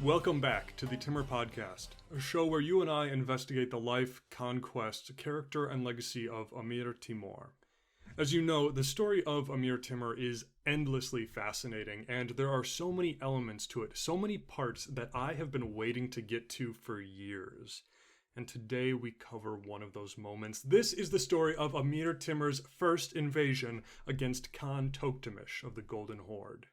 Welcome back to the Timur Podcast, a show where you and I investigate the life, conquest, character, and legacy of Amir Timur. As you know, the story of Amir Timur is endlessly fascinating, and there are so many elements to it, so many parts that I have been waiting to get to for years. And today we cover one of those moments. This is the story of Amir Timur's first invasion against Khan Tokhtamysh of the Golden Horde.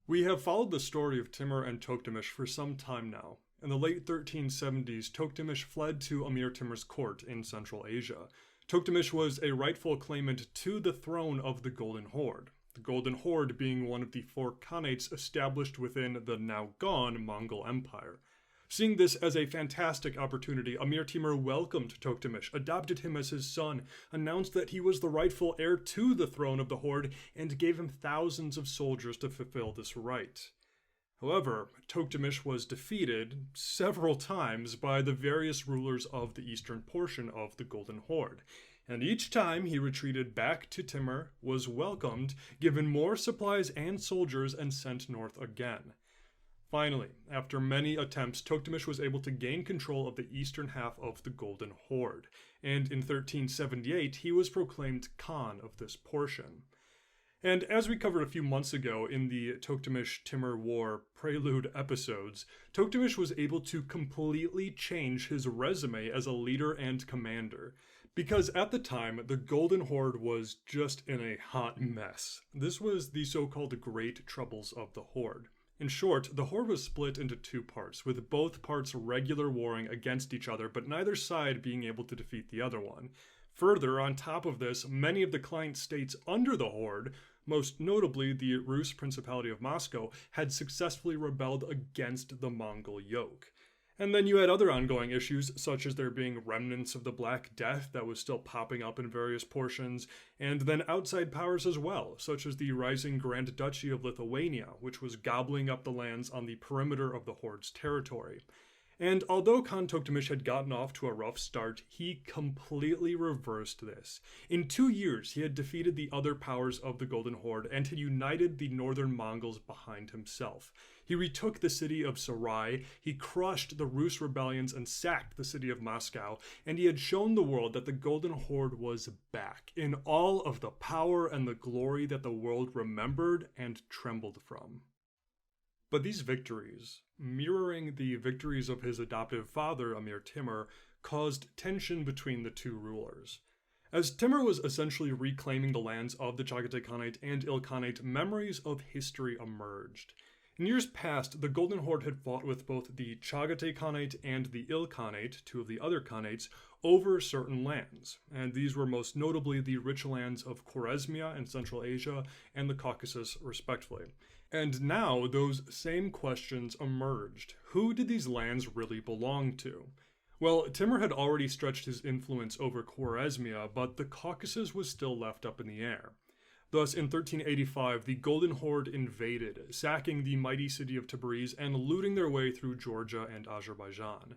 We have followed the story of Timur and Tokhtamysh for some time now. In the late 1370s, Tokhtamysh fled to Amir Timur's court in Central Asia. Tokhtamysh was a rightful claimant to the throne of the Golden Horde, the Golden Horde being one of the four khanates established within the now gone Mongol Empire. Seeing this as a fantastic opportunity, Amir Timur welcomed Tokhtamysh, adopted him as his son, announced that he was the rightful heir to the throne of the Horde, and gave him thousands of soldiers to fulfill this right. However, Tokhtamysh was defeated several times by the various rulers of the eastern portion of the Golden Horde, and each time he retreated back to Timur, was welcomed, given more supplies and soldiers, and sent north again. Finally, after many attempts, Tokhtamysh was able to gain control of the eastern half of the Golden Horde, and in 1378 he was proclaimed Khan of this portion. And as we covered a few months ago in the Tokhtamysh-Timur War Prelude episodes, Tokhtamysh was able to completely change his resume as a leader and commander, because at the time, the Golden Horde was just in a hot mess. This was the so-called Great Troubles of the Horde. In short, the Horde was split into two parts, with both parts regular warring against each other, but neither side being able to defeat the other one. Further, on top of this, many of the client states under the Horde, most notably the Rus Principality of Moscow, had successfully rebelled against the Mongol yoke. And then you had other ongoing issues, such as there being remnants of the Black Death that was still popping up in various portions, and then outside powers as well, such as the rising Grand Duchy of Lithuania, which was gobbling up the lands on the perimeter of the Horde's territory. And although Khan Tokhtamysh had gotten off to a rough start, he completely reversed this. In 2 years, he had defeated the other powers of the Golden Horde and had united the northern Mongols behind himself. He retook the city of Sarai, he crushed the Rus rebellions and sacked the city of Moscow, and he had shown the world that the Golden Horde was back, in all of the power and the glory that the world remembered and trembled from. But these victories, mirroring the victories of his adoptive father, Amir Timur, caused tension between the two rulers. As Timur was essentially reclaiming the lands of the Chagatai Khanate and Ilkhanate, memories of history emerged. In years past, the Golden Horde had fought with both the Chagatai Khanate and the Ilkhanate, two of the other Khanates, over certain lands, and these were most notably the rich lands of Khwarezmia in Central Asia and the Caucasus, respectively. And now those same questions emerged. Who did these lands really belong to? Well, Timur had already stretched his influence over Khwarezmia, but the Caucasus was still left up in the air. Thus, in 1385, the Golden Horde invaded, sacking the mighty city of Tabriz and looting their way through Georgia and Azerbaijan.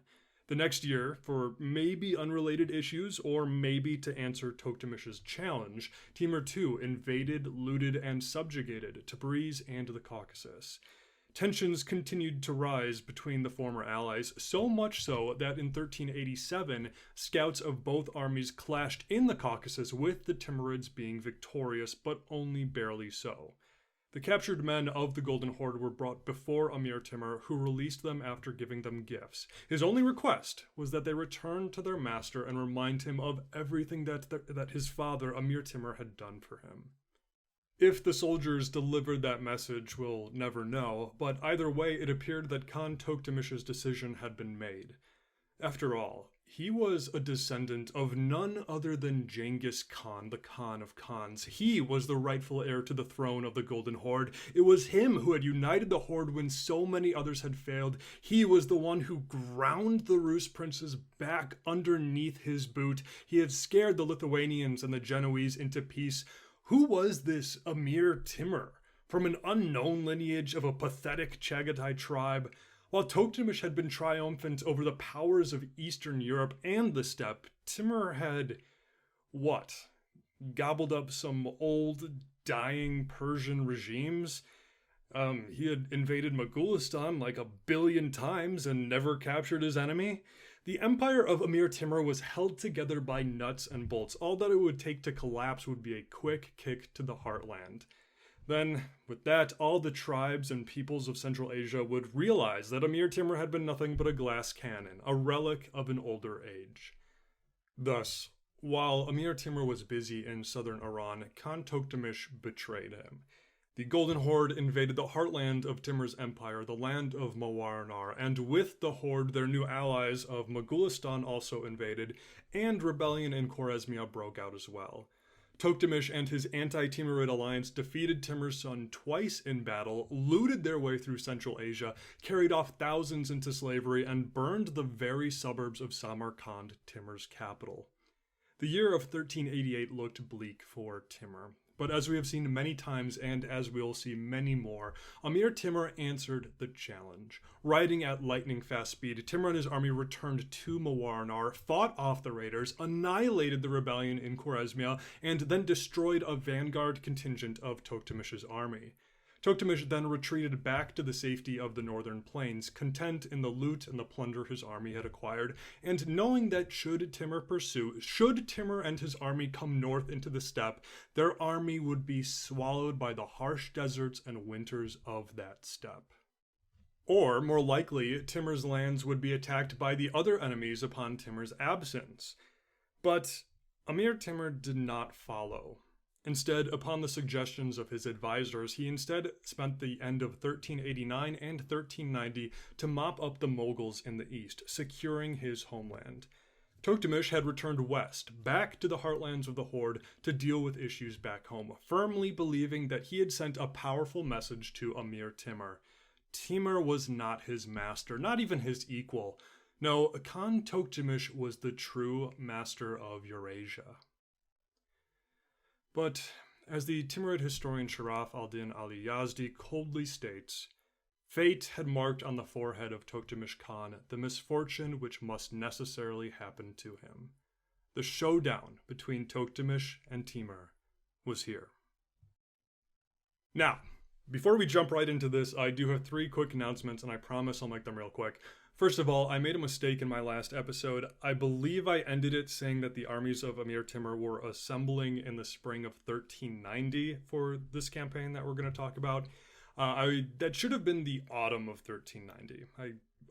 The next year, for maybe unrelated issues, or maybe to answer Tokhtamysh's challenge, Timur too invaded, looted, and subjugated Tabriz and the Caucasus. Tensions continued to rise between the former allies, so much so that in 1387, scouts of both armies clashed in the Caucasus, with the Timurids being victorious, but only barely so. The captured men of the Golden Horde were brought before Amir Timur, who released them after giving them gifts. His only request was that they return to their master and remind him of everything that his father, Amir Timur, had done for him. If the soldiers delivered that message, we'll never know, but either way, it appeared that Khan Tokhtamysh's decision had been made. After all, he was a descendant of none other than Genghis Khan, the Khan of Khans. He was the rightful heir to the throne of the Golden Horde. It was him who had united the Horde when so many others had failed. He was the one who ground the Rus princes back underneath his boot. He had scared the Lithuanians and the Genoese into peace. Who was this Amir Timur? From an unknown lineage of a pathetic Chagatai tribe? While Tokhtamysh had been triumphant over the powers of Eastern Europe and the steppe, Timur had, gobbled up some old, dying Persian regimes? He had invaded Mogulistan like 1 billion times and never captured his enemy. The empire of Amir Timur was held together by nuts and bolts. All that it would take to collapse would be a quick kick to the heartland. Then, with that, all the tribes and peoples of Central Asia would realize that Amir Timur had been nothing but a glass cannon, a relic of an older age. Thus, while Amir Timur was busy in southern Iran, Khan Tokhtamysh betrayed him. The Golden Horde invaded the heartland of Timur's empire, the land of Mawarnar, and with the Horde, their new allies of Mogulistan also invaded, and rebellion in Khwarezmia broke out as well. Tokhtamysh and his anti-Timurid alliance defeated Timur's son twice in battle, looted their way through Central Asia, carried off thousands into slavery, and burned the very suburbs of Samarkand, Timur's capital. The year of 1388 looked bleak for Timur. But as we have seen many times, and as we'll see many more, Amir Timur answered the challenge. Riding at lightning-fast speed, Timur and his army returned to Mawarnar, fought off the raiders, annihilated the rebellion in Khwarezmia, and then destroyed a vanguard contingent of Tokhtamysh's army. Tokhtamysh then retreated back to the safety of the northern plains, content in the loot and the plunder his army had acquired, and knowing that should Timur and his army come north into the steppe, their army would be swallowed by the harsh deserts and winters of that steppe. Or, more likely, Timur's lands would be attacked by the other enemies upon Timur's absence. But Amir Timur did not follow. Instead, upon the suggestions of his advisors, he instead spent the end of 1389 and 1390 to mop up the Moguls in the east, securing his homeland. Tokhtamysh had returned west, back to the heartlands of the Horde, to deal with issues back home, firmly believing that he had sent a powerful message to Amir Timur. Timur was not his master, not even his equal. No, Khan Tokhtamysh was the true master of Eurasia. But, as the Timurid historian Sharaf al-Din Ali Yazdi coldly states, fate had marked on the forehead of Tokhtamysh Khan the misfortune which must necessarily happen to him. The showdown between Tokhtamysh and Timur was here. Now, before we jump right into this, I do have 3 quick announcements, and I promise I'll make them real quick. First of all, I made a mistake in my last episode. I believe I ended it saying that the armies of Amir Timur were assembling in the spring of 1390 for this campaign that we're going to talk about. That should have been the autumn of 1390.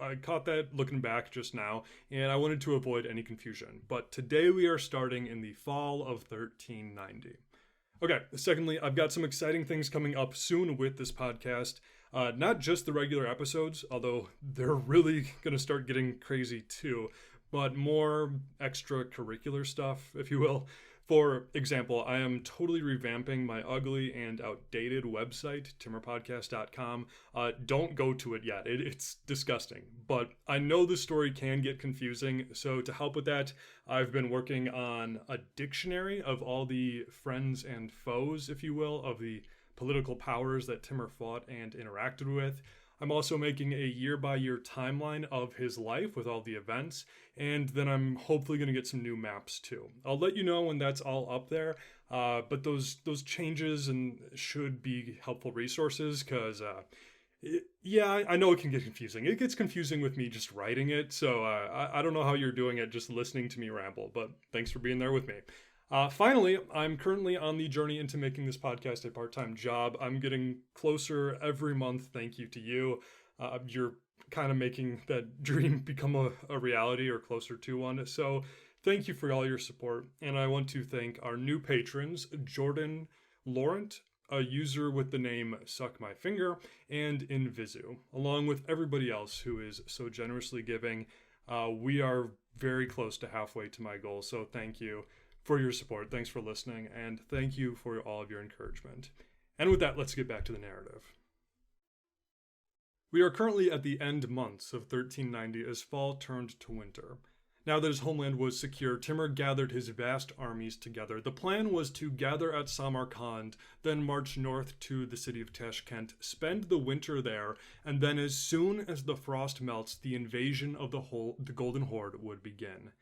I caught that looking back just now, and I wanted to avoid any confusion. But today we are starting in the fall of 1390. Okay, secondly, I've got some exciting things coming up soon with this podcast. Not just the regular episodes, although they're really going to start getting crazy too, but more extracurricular stuff, if you will. For example, I am totally revamping my ugly and outdated website, timurpodcast.com. Don't go to it yet. It's disgusting. But I know the story can get confusing, so to help with that, I've been working on a dictionary of all the friends and foes, if you will, of the political powers that Timur fought and interacted with. I'm also making a year-by-year timeline of his life with all the events, and then I'm hopefully going to get some new maps too. I'll let you know when that's all up there, but those changes and should be helpful resources, because I know it can get confusing. It gets confusing with me just writing it, so I don't know how you're doing it just listening to me ramble, but thanks for being there with me. Finally, I'm currently on the journey into making this podcast a part-time job. I'm getting closer every month, thank you to you. You're kind of making that dream become a reality or closer to one. So thank you for all your support. And I want to thank our new patrons, Jordan Laurent, a user with the name Suck My Finger, and Invisu, along with everybody else who is so generously giving. We are very close to halfway to my goal, so thank you for your support. Thanks for listening, and thank you for all of your encouragement. And with that, let's get back to the narrative. We are currently at the end months of 1390 as fall turned to winter. Now that his homeland was secure, Timur gathered his vast armies together. The plan was to gather at Samarkand, then march north to the city of Tashkent, spend the winter there, and then as soon as the frost melts, the invasion of the Golden Horde would begin.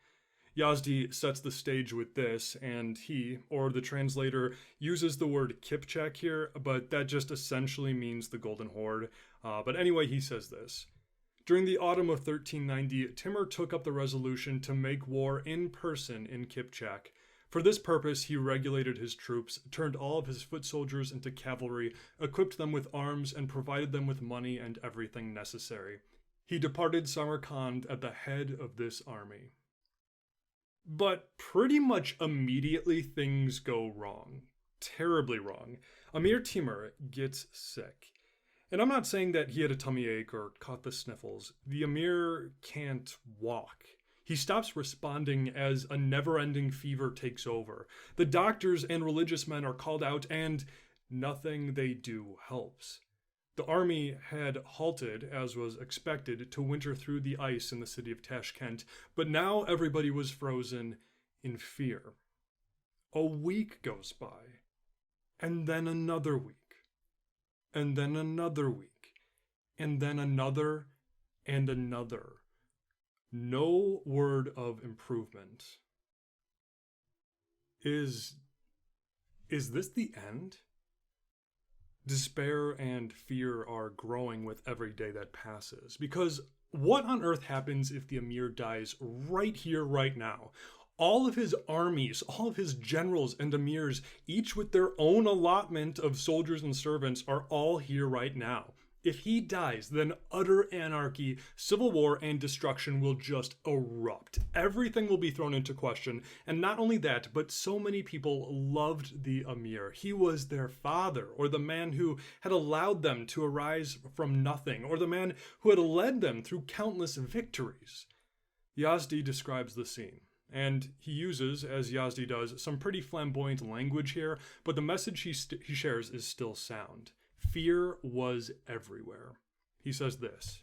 Yazdi sets the stage with this, and he, or the translator, uses the word Kipchak here, but that just essentially means the Golden Horde. But anyway, he says this. During the autumn of 1390, Timur took up the resolution to make war in person in Kipchak. For this purpose, he regulated his troops, turned all of his foot soldiers into cavalry, equipped them with arms, and provided them with money and everything necessary. He departed Samarkand at the head of this army. But pretty much immediately things go wrong. Terribly wrong. Amir Timur gets sick. And I'm not saying that he had a tummy ache or caught the sniffles. The Amir can't walk. He stops responding as a never-ending fever takes over. The doctors and religious men are called out, and nothing they do helps. The army had halted, as was expected, to winter through the ice in the city of Tashkent, but now everybody was frozen in fear. A week goes by, and then another week, and then another week, and then another and another. No word of improvement. Is this the end? Despair and fear are growing with every day that passes. Because what on earth happens if the Amir dies right here, right now? All of his armies, all of his generals and emirs, each with their own allotment of soldiers and servants, are all here right now. If he dies, then utter anarchy, civil war, and destruction will just erupt. Everything will be thrown into question. And not only that, but so many people loved the Amir. He was their father, or the man who had allowed them to arise from nothing, or the man who had led them through countless victories. Yazdi describes the scene. And he uses, as Yazdi does, some pretty flamboyant language here, but the message he shares is still sound. Fear was everywhere. He says this.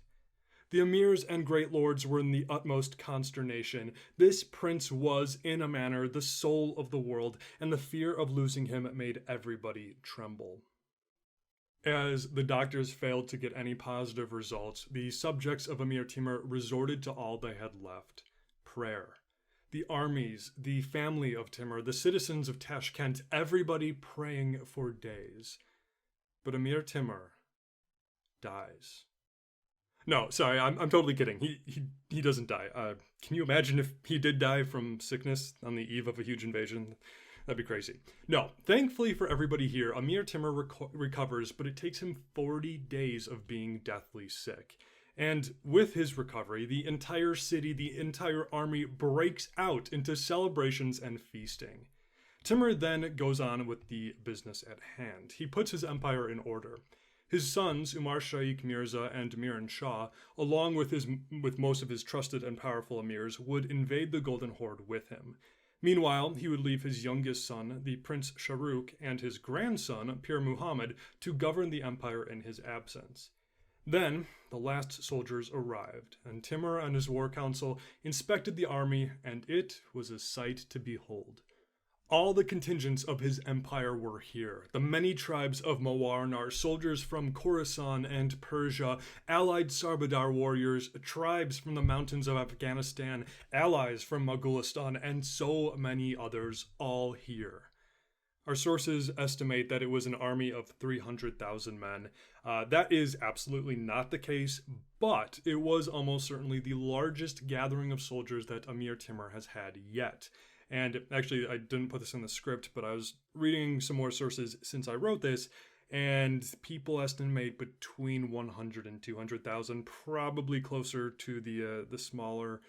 The emirs and great lords were in the utmost consternation. This prince was, in a manner, the soul of the world, and the fear of losing him made everybody tremble. As the doctors failed to get any positive results, the subjects of Amir Timur resorted to all they had left: prayer. The armies, the family of Timur, the citizens of Tashkent, everybody praying for days. But Amir Timur dies. No, sorry, I'm totally kidding. He doesn't die. Can you imagine if he did die from sickness on the eve of a huge invasion? That'd be crazy. No, thankfully for everybody here, Amir Timur recovers, but it takes him 40 days of being deathly sick. And with his recovery, the entire city, the entire army breaks out into celebrations and feasting. Timur then goes on with the business at hand. He puts his empire in order. His sons, Umar Shaikh Mirza and Miran Shah, along with most of his trusted and powerful emirs, would invade the Golden Horde with him. Meanwhile, he would leave his youngest son, the Prince Shahrukh, and his grandson, Pir Muhammad, to govern the empire in his absence. Then, the last soldiers arrived, and Timur and his war council inspected the army, and it was a sight to behold. All the contingents of his empire were here. The many tribes of Mawarnar, soldiers from Khorasan and Persia, allied Sarbadar warriors, tribes from the mountains of Afghanistan, allies from Mogulistan, and so many others, all here. Our sources estimate that it was an army of 300,000 men. That is absolutely not the case, but it was almost certainly the largest gathering of soldiers that Amir Timur has had yet. And actually, I didn't put this in the script, but I was reading some more sources since I wrote this, and people estimate between 100 and 200,000, probably closer to the smaller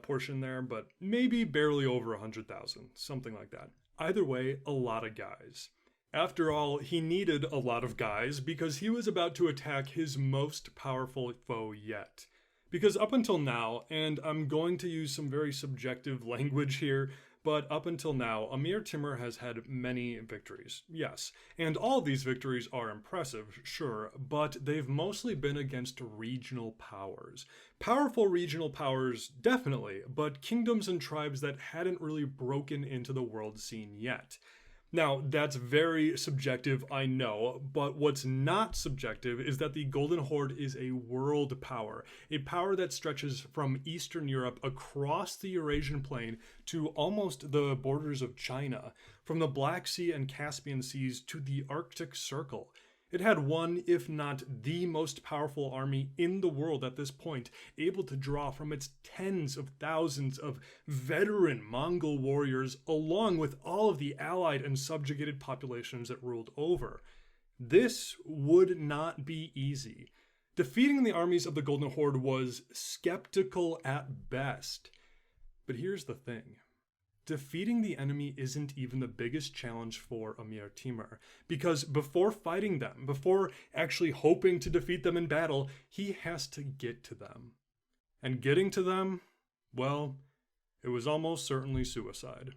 portion there, but maybe barely over 100,000, something like that. Either way, a lot of guys. After all, he needed a lot of guys because he was about to attack his most powerful foe yet. Because up until now, and I'm going to use some very subjective language here, but up until now, Amir Timur has had many victories, yes. And all of these victories are impressive, sure, but they've mostly been against regional powers. Powerful regional powers, definitely, but kingdoms and tribes that hadn't really broken into the world scene yet. Now, that's very subjective, I know, but what's not subjective is that the Golden Horde is a world power, a power that stretches from Eastern Europe across the Eurasian plain to almost the borders of China, from the Black Sea and Caspian Seas to the Arctic Circle. It had one, if not the most powerful army in the world at this point, able to draw from its tens of thousands of veteran Mongol warriors, along with all of the allied and subjugated populations it ruled over. This would not be easy. Defeating the armies of the Golden Horde was skeptical at best. But here's the thing. Defeating the enemy isn't even the biggest challenge for Amir Timur, because before fighting them, before actually hoping to defeat them in battle, he has to get to them. And getting to them, well, it was almost certainly suicide.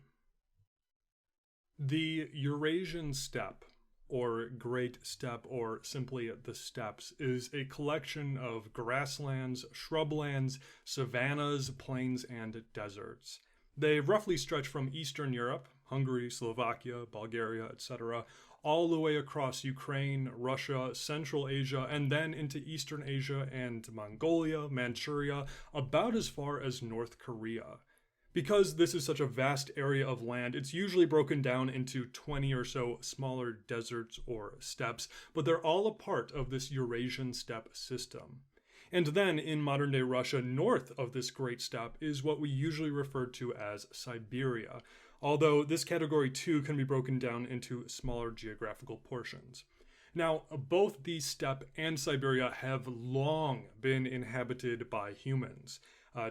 The Eurasian Steppe, or Great Steppe, or simply the Steppes, is a collection of grasslands, shrublands, savannas, plains, and deserts. They roughly stretch from Eastern Europe, Hungary, Slovakia, Bulgaria, etc., all the way across Ukraine, Russia, Central Asia, and then into Eastern Asia and Mongolia, Manchuria, about as far as North Korea. Because this is such a vast area of land, it's usually broken down into 20 or so smaller deserts or steppes, but they're all a part of this Eurasian steppe system. And then, in modern-day Russia, north of this Great Steppe is what we usually refer to as Siberia, although this category too can be broken down into smaller geographical portions. Now, both the steppe and Siberia have long been inhabited by humans.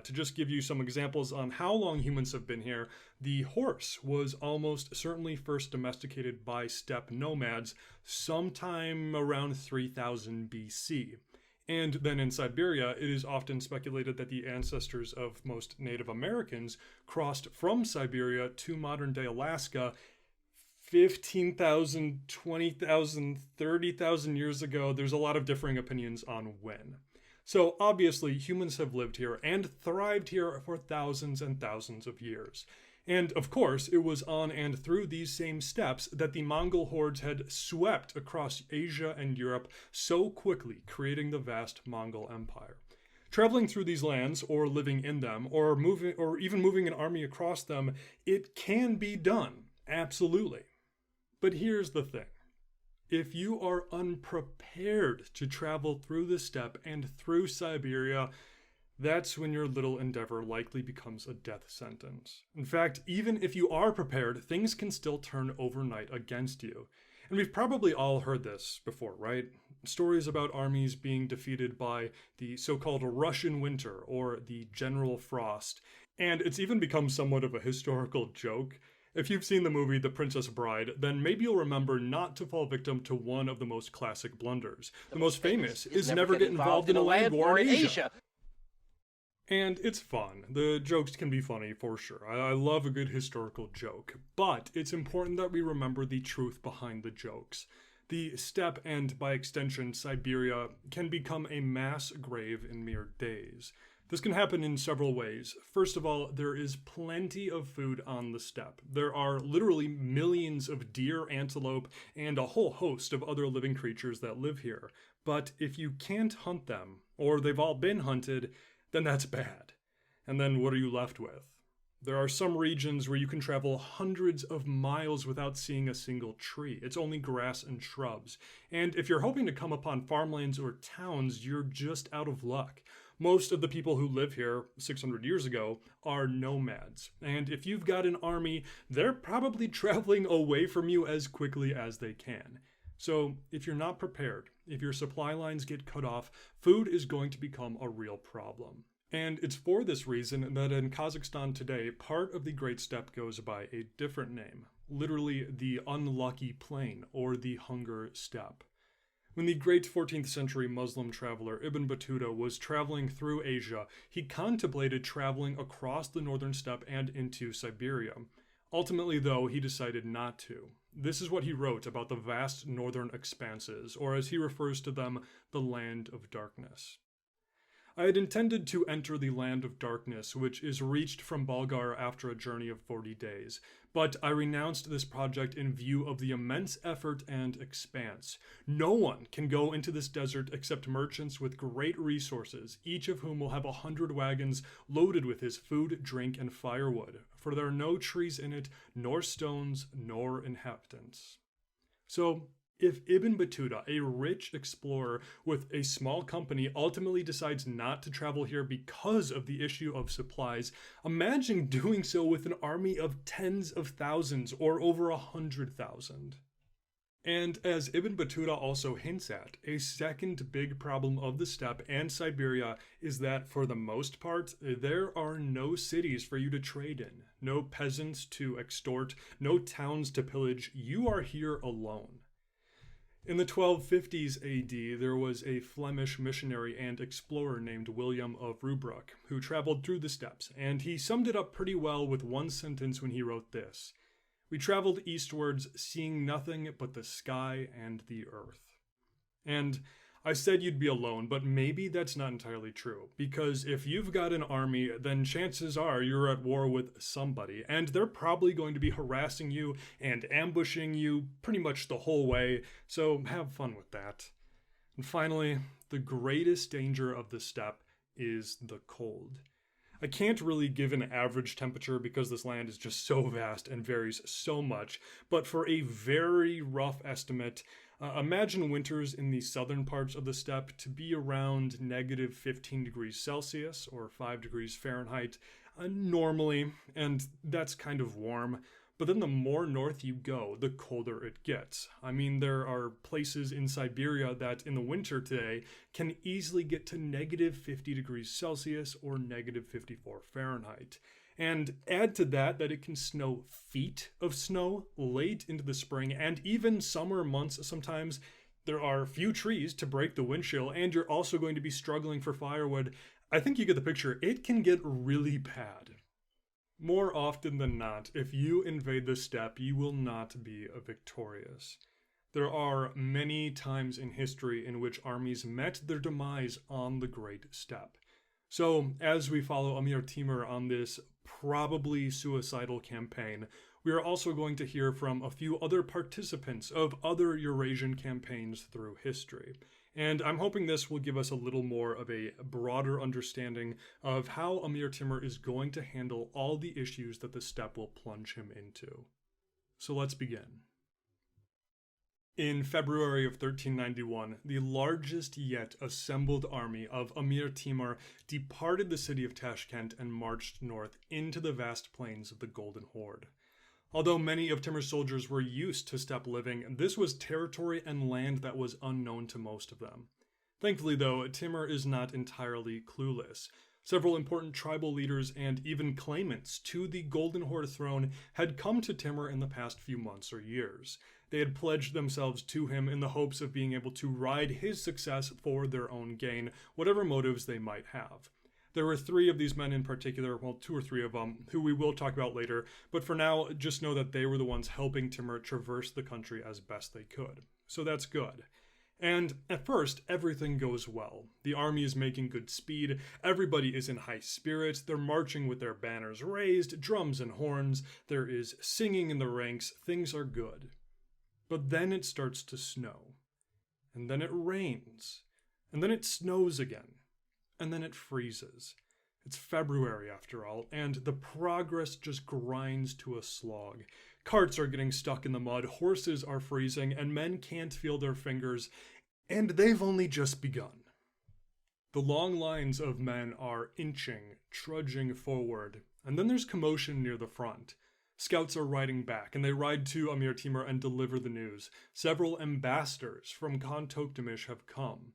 To just give you some examples on how long humans have been here, the horse was almost certainly first domesticated by steppe nomads sometime around 3000 BC. And then in Siberia, it is often speculated that the ancestors of most Native Americans crossed from Siberia to modern-day Alaska 15,000, 20,000, 30,000 years ago. There's a lot of differing opinions on when. So obviously, humans have lived here and thrived here for thousands and thousands of years. And of course, it was on and through these same steppes that the Mongol hordes had swept across Asia and Europe so quickly, creating the vast Mongol Empire. Traveling through these lands, or living in them, or even moving an army across them, it can be done, absolutely. But here's the thing. If you are unprepared to travel through the steppe and through Siberia, that's when your little endeavor likely becomes a death sentence. In fact, even if you are prepared, things can still turn overnight against you. And we've probably all heard this before, right? Stories about armies being defeated by the so-called Russian winter or the General Frost. And it's even become somewhat of a historical joke. If you've seen the movie The Princess Bride, then maybe you'll remember not to fall victim to one of the most classic blunders. The most famous is never get involved in a land war in Asia. And it's fun. The jokes can be funny for sure. I love a good historical joke. But it's important that we remember the truth behind the jokes. The steppe and, by extension, Siberia can become a mass grave in mere days. This can happen in several ways. First of all, there is plenty of food on the steppe. There are literally millions of deer, antelope, and a whole host of other living creatures that live here. But if you can't hunt them, or they've all been hunted, then that's bad. And then what are you left with? There are some regions where you can travel hundreds of miles without seeing a single tree. It's only grass and shrubs. And if you're hoping to come upon farmlands or towns, you're just out of luck. Most of the people who live here 600 years ago are nomads. And if you've got an army, they're probably traveling away from you as quickly as they can. So if you're not prepared, if your supply lines get cut off, food is going to become a real problem. And it's for this reason that in Kazakhstan today, part of the Great Steppe goes by a different name, literally the Unlucky Plain, or the Hunger Steppe. When the great 14th century Muslim traveler Ibn Battuta was traveling through Asia, he contemplated traveling across the northern steppe and into Siberia. Ultimately, though, he decided not to. This is what he wrote about the vast northern expanses, or as he refers to them, the land of darkness. I had intended to enter the Land of Darkness, which is reached from Bulgar after a journey of 40 days, but I renounced this project in view of the immense effort and expanse. No one can go into this desert except merchants with great resources, each of whom will have 100 wagons loaded with his food, drink, and firewood, for there are no trees in it, nor stones, nor inhabitants. So, if Ibn Battuta, a rich explorer with a small company, ultimately decides not to travel here because of the issue of supplies, imagine doing so with an army of tens of thousands or over 100,000. And as Ibn Battuta also hints at, a second big problem of the steppe and Siberia is that, for the most part, there are no cities for you to trade in, no peasants to extort, no towns to pillage. You are here alone. In the 1250s AD, there was a Flemish missionary and explorer named William of Rubruck, who traveled through the steppes, and he summed it up pretty well with one sentence when he wrote this: "We traveled eastwards, seeing nothing but the sky and the earth." And I said you'd be alone, but maybe that's not entirely true, because if you've got an army, then chances are you're at war with somebody, and they're probably going to be harassing you and ambushing you pretty much the whole way, so have fun with that. And finally, the greatest danger of the steppe is the cold. I can't really give an average temperature because this land is just so vast and varies so much, but for a very rough estimate, imagine winters in the southern parts of the steppe to be around negative 15 degrees Celsius or 5 degrees Fahrenheit normally, and that's kind of warm. But then the more north you go, the colder it gets. I mean, there are places in Siberia that in the winter today can easily get to negative 50 degrees Celsius or negative 54 Fahrenheit. And add to that it can snow feet of snow late into the spring, and even summer months sometimes. There are few trees to break the wind chill, and you're also going to be struggling for firewood. I think you get the picture. It can get really bad. More often than not, if you invade the steppe, you will not be victorious. There are many times in history in which armies met their demise on the Great Steppe. So, as we follow Amir Timur on this probably suicidal campaign, we are also going to hear from a few other participants of other Eurasian campaigns through history. And I'm hoping this will give us a little more of a broader understanding of how Amir Timur is going to handle all the issues that the steppe will plunge him into. So let's begin. In February of 1391, the largest yet assembled army of Amir Timur departed the city of Tashkent and marched north into the vast plains of the Golden Horde. Although many of Timur's soldiers were used to steppe living, this was territory and land that was unknown to most of them. Thankfully, though, Timur is not entirely clueless. Several important tribal leaders and even claimants to the Golden Horde throne had come to Timur in the past few months or years. They had pledged themselves to him in the hopes of being able to ride his success for their own gain, whatever motives they might have. There were 3 of these men in particular, well, 2 or 3 of them, who we will talk about later, but for now, just know that they were the ones helping Timur traverse the country as best they could. So that's good. And at first, everything goes well. The army is making good speed, everybody is in high spirits, they're marching with their banners raised, drums and horns, there is singing in the ranks, things are good. But then it starts to snow. And then it rains. And then it snows again. And then it freezes. It's February after all, and the progress just grinds to a slog. Carts are getting stuck in the mud, horses are freezing, and men can't feel their fingers, and they've only just begun. The long lines of men are inching, trudging forward, and then there's commotion near the front. Scouts are riding back, and they ride to Amir Timur and deliver the news. Several ambassadors from Khan Tokhtamysh have come.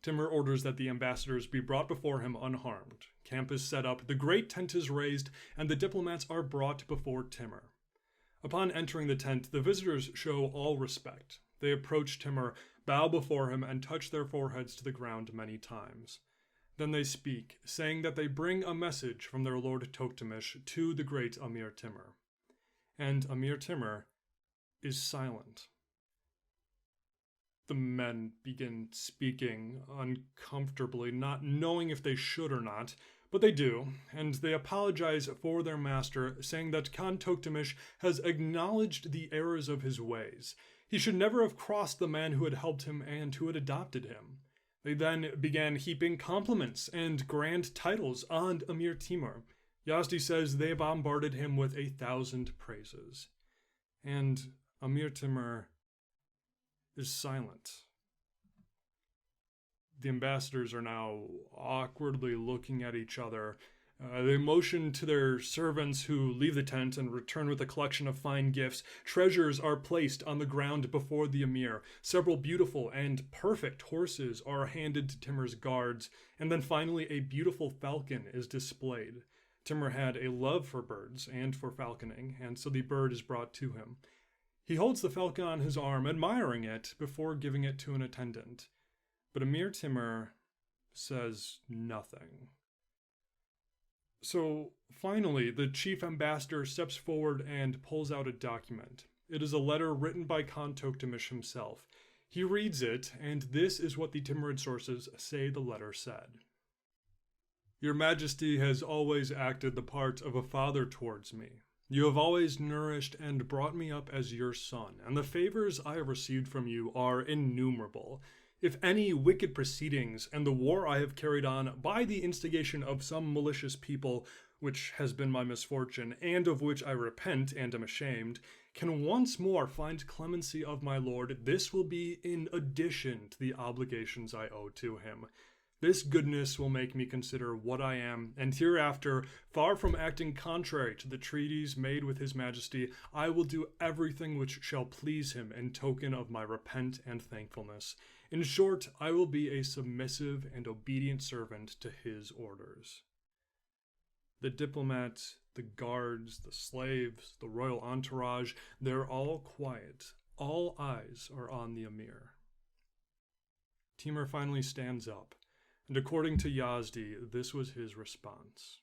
Timur orders that the ambassadors be brought before him unharmed. Camp is set up, the great tent is raised, and the diplomats are brought before Timur. Upon entering the tent, the visitors show all respect. They approach Timur, bow before him, and touch their foreheads to the ground many times. Then they speak, saying that they bring a message from their lord Tokhtamysh to the great Amir Timur. And Amir Timur is silent. The men begin speaking uncomfortably, not knowing if they should or not, but they do, and they apologize for their master, saying that Khan Tokhtamysh has acknowledged the errors of his ways. He should never have crossed the man who had helped him and who had adopted him. They then began heaping compliments and grand titles on Amir Timur. Yazdi says they bombarded him with 1,000 praises. And Amir Timur is silent. The ambassadors are now awkwardly looking at each other. They motion to their servants who leave the tent and return with a collection of fine gifts. Treasures are placed on the ground before the emir. Several beautiful and perfect horses are handed to Timur's guards, and then finally a beautiful falcon is displayed. Timur had a love for birds and for falconing, and so the bird is brought to him. He holds the falcon on his arm, admiring it, before giving it to an attendant. But Amir Timur says nothing. So, finally, the chief ambassador steps forward and pulls out a document. It is a letter written by Khan Tokhtamysh himself. He reads it, and this is what the Timurid sources say the letter said. Your Majesty has always acted the part of a father towards me. You have always nourished and brought me up as your son, and the favors I have received from you are innumerable. If any wicked proceedings and the war I have carried on by the instigation of some malicious people, which has been my misfortune, and of which I repent and am ashamed, can once more find clemency of my lord, this will be in addition to the obligations I owe to him. This goodness will make me consider what I am, and hereafter, far from acting contrary to the treaties made with his majesty, I will do everything which shall please him in token of my repent and thankfulness. In short, I will be a submissive and obedient servant to his orders. The diplomats, the guards, the slaves, the royal entourage, they're all quiet. All eyes are on the emir. Timur finally stands up. And according to Yazdi, this was his response.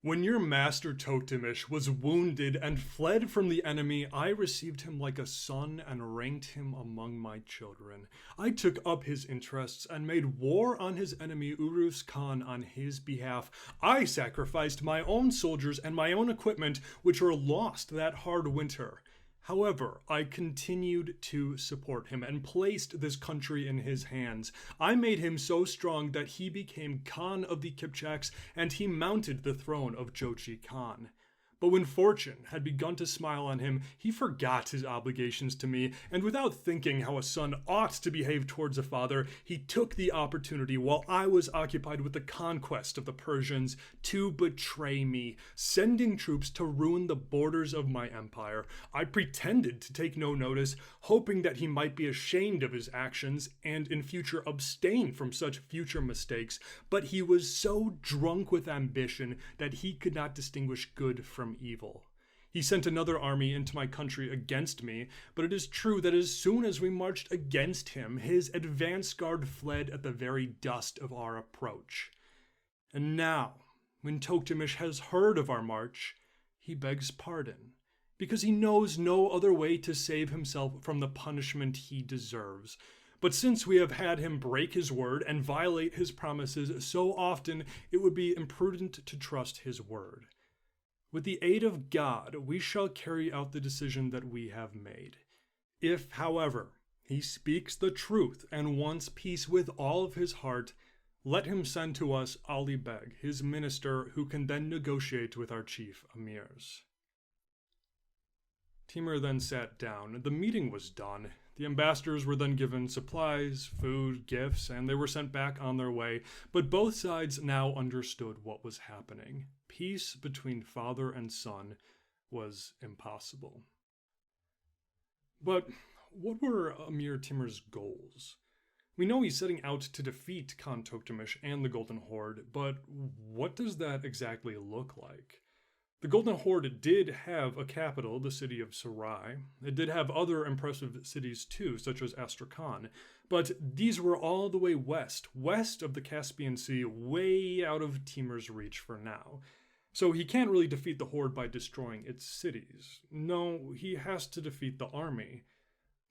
When your master Tokhtamysh was wounded and fled from the enemy, I received him like a son and ranked him among my children. I took up his interests and made war on his enemy Urus Khan on his behalf. I sacrificed my own soldiers and my own equipment, which were lost that hard winter. However, I continued to support him and placed this country in his hands. I made him so strong that he became Khan of the Kipchaks, and he mounted the throne of Jochi Khan. But when fortune had begun to smile on him, he forgot his obligations to me, and without thinking how a son ought to behave towards a father, he took the opportunity while I was occupied with the conquest of the Persians to betray me, sending troops to ruin the borders of my empire. I pretended to take no notice, hoping that he might be ashamed of his actions and in future abstain from such future mistakes, but he was so drunk with ambition that he could not distinguish good from evil. He sent another army into my country against me, but it is true that as soon as we marched against him, his advance guard fled at the very dust of our approach. And now, when Tokhtamysh has heard of our march, he begs pardon, because he knows no other way to save himself from the punishment he deserves. But since we have had him break his word and violate his promises so often, it would be imprudent to trust his word. With the aid of God, we shall carry out the decision that we have made. If, however, he speaks the truth and wants peace with all of his heart, let him send to us Ali Beg, his minister, who can then negotiate with our chief emirs. Timur then sat down. The meeting was done. The ambassadors were then given supplies, food, gifts, and they were sent back on their way, but both sides now understood what was happening. Peace between father and son was impossible. But what were Amir Timur's goals? We know he's setting out to defeat Khan Tokhtamysh and the Golden Horde, but what does that exactly look like? The Golden Horde did have a capital, the city of Sarai. It did have other impressive cities too, such as Astrakhan, but these were all the way west of the Caspian Sea, way out of Timur's reach for now. So he can't really defeat the Horde by destroying its cities. No, he has to defeat the army.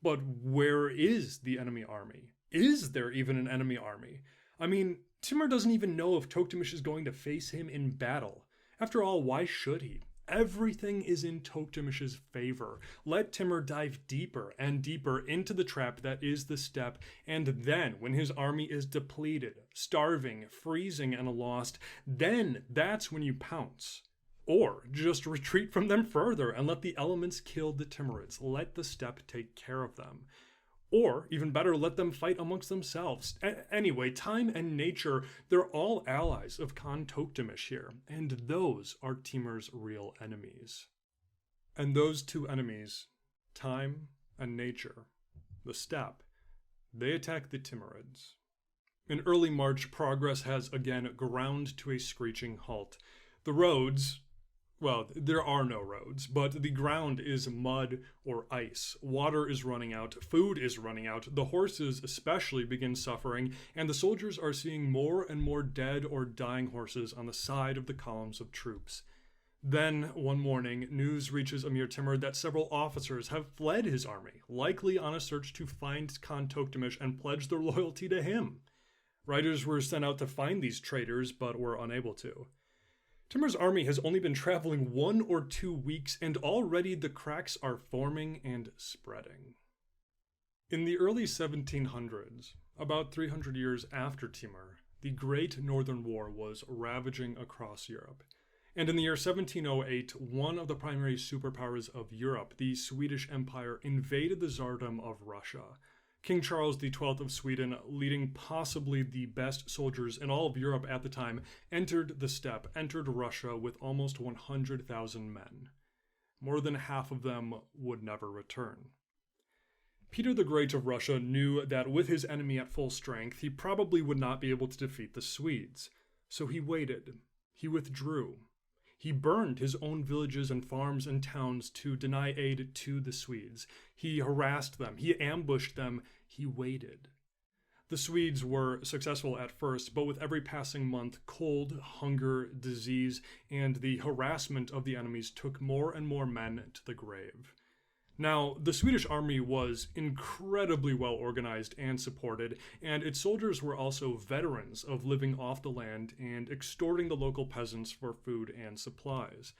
But where is the enemy army? Is there even an enemy army? I mean, Timur doesn't even know if Tokhtamysh is going to face him in battle. After all, why should he? Everything is in Tokhtamysh's favor. Let Timur dive deeper and deeper into the trap that is the steppe, and then, when his army is depleted, starving, freezing, and lost, then that's when you pounce. Or just retreat from them further and let the elements kill the Timurids. Let the steppe take care of them. Or, even better, let them fight amongst themselves. Anyway, time and nature, they're all allies of Khan Tokhtamysh here, and those are Timur's real enemies. And those two enemies, time and nature, the steppe, they attack the Timurids. In early March, progress has again ground to a screeching halt. The roads, well, there are no roads, but the ground is mud or ice. Water is running out, food is running out, the horses especially begin suffering, and the soldiers are seeing more and more dead or dying horses on the side of the columns of troops. Then, one morning, news reaches Amir Timur that several officers have fled his army, likely on a search to find Khan Tokhtamysh and pledge their loyalty to him. Riders were sent out to find these traitors, but were unable to. Timur's army has only been traveling 1 or 2 weeks, and already the cracks are forming and spreading. In the early 1700s, about 300 years after Timur, the Great Northern War was ravaging across Europe. And in the year 1708, one of the primary superpowers of Europe, the Swedish Empire, invaded the Tsardom of Russia. King Charles XII of Sweden, leading possibly the best soldiers in all of Europe at the time, entered the steppe, entered Russia with almost 100,000 men. More than half of them would never return. Peter the Great of Russia knew that with his enemy at full strength, he probably would not be able to defeat the Swedes. So he waited. He withdrew. He burned his own villages and farms and towns to deny aid to the Swedes. He harassed them. He ambushed them. He waited. The Swedes were successful at first, but with every passing month, cold, hunger, disease, and the harassment of the enemies took more and more men to the grave. Now, the Swedish army was incredibly well organized and supported, and its soldiers were also veterans of living off the land and extorting the local peasants for food and supplies.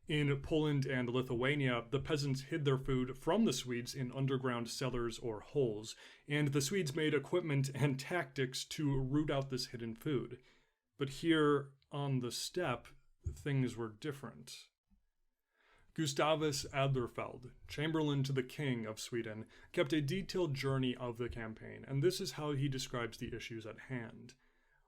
In Poland and Lithuania, the peasants hid their food from the Swedes in underground cellars or holes, and the Swedes made equipment and tactics to root out this hidden food. But here on the steppe, things were different. Gustavus Adlerfeld, chamberlain to the King of Sweden, kept a detailed journey of the campaign, and this is how he describes the issues at hand.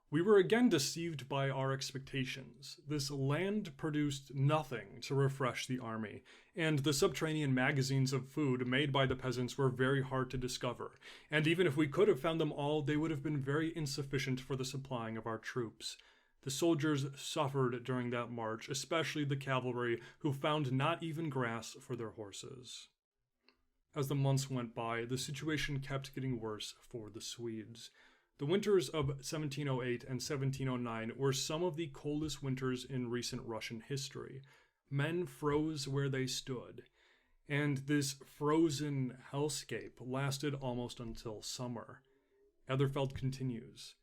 We were again deceived by our expectations. This land produced nothing to refresh the army, and the subterranean magazines of food made by the peasants were very hard to discover, and even if we could have found them all, they would have been very insufficient for the supplying of our troops. The soldiers suffered during that march, especially the cavalry, who found not even grass for their horses. As the months went by, the situation kept getting worse for the Swedes. The winters of 1708 and 1709 were some of the coldest winters in recent Russian history. Men froze where they stood, and this frozen hellscape lasted almost until summer. Adlerfeld continues.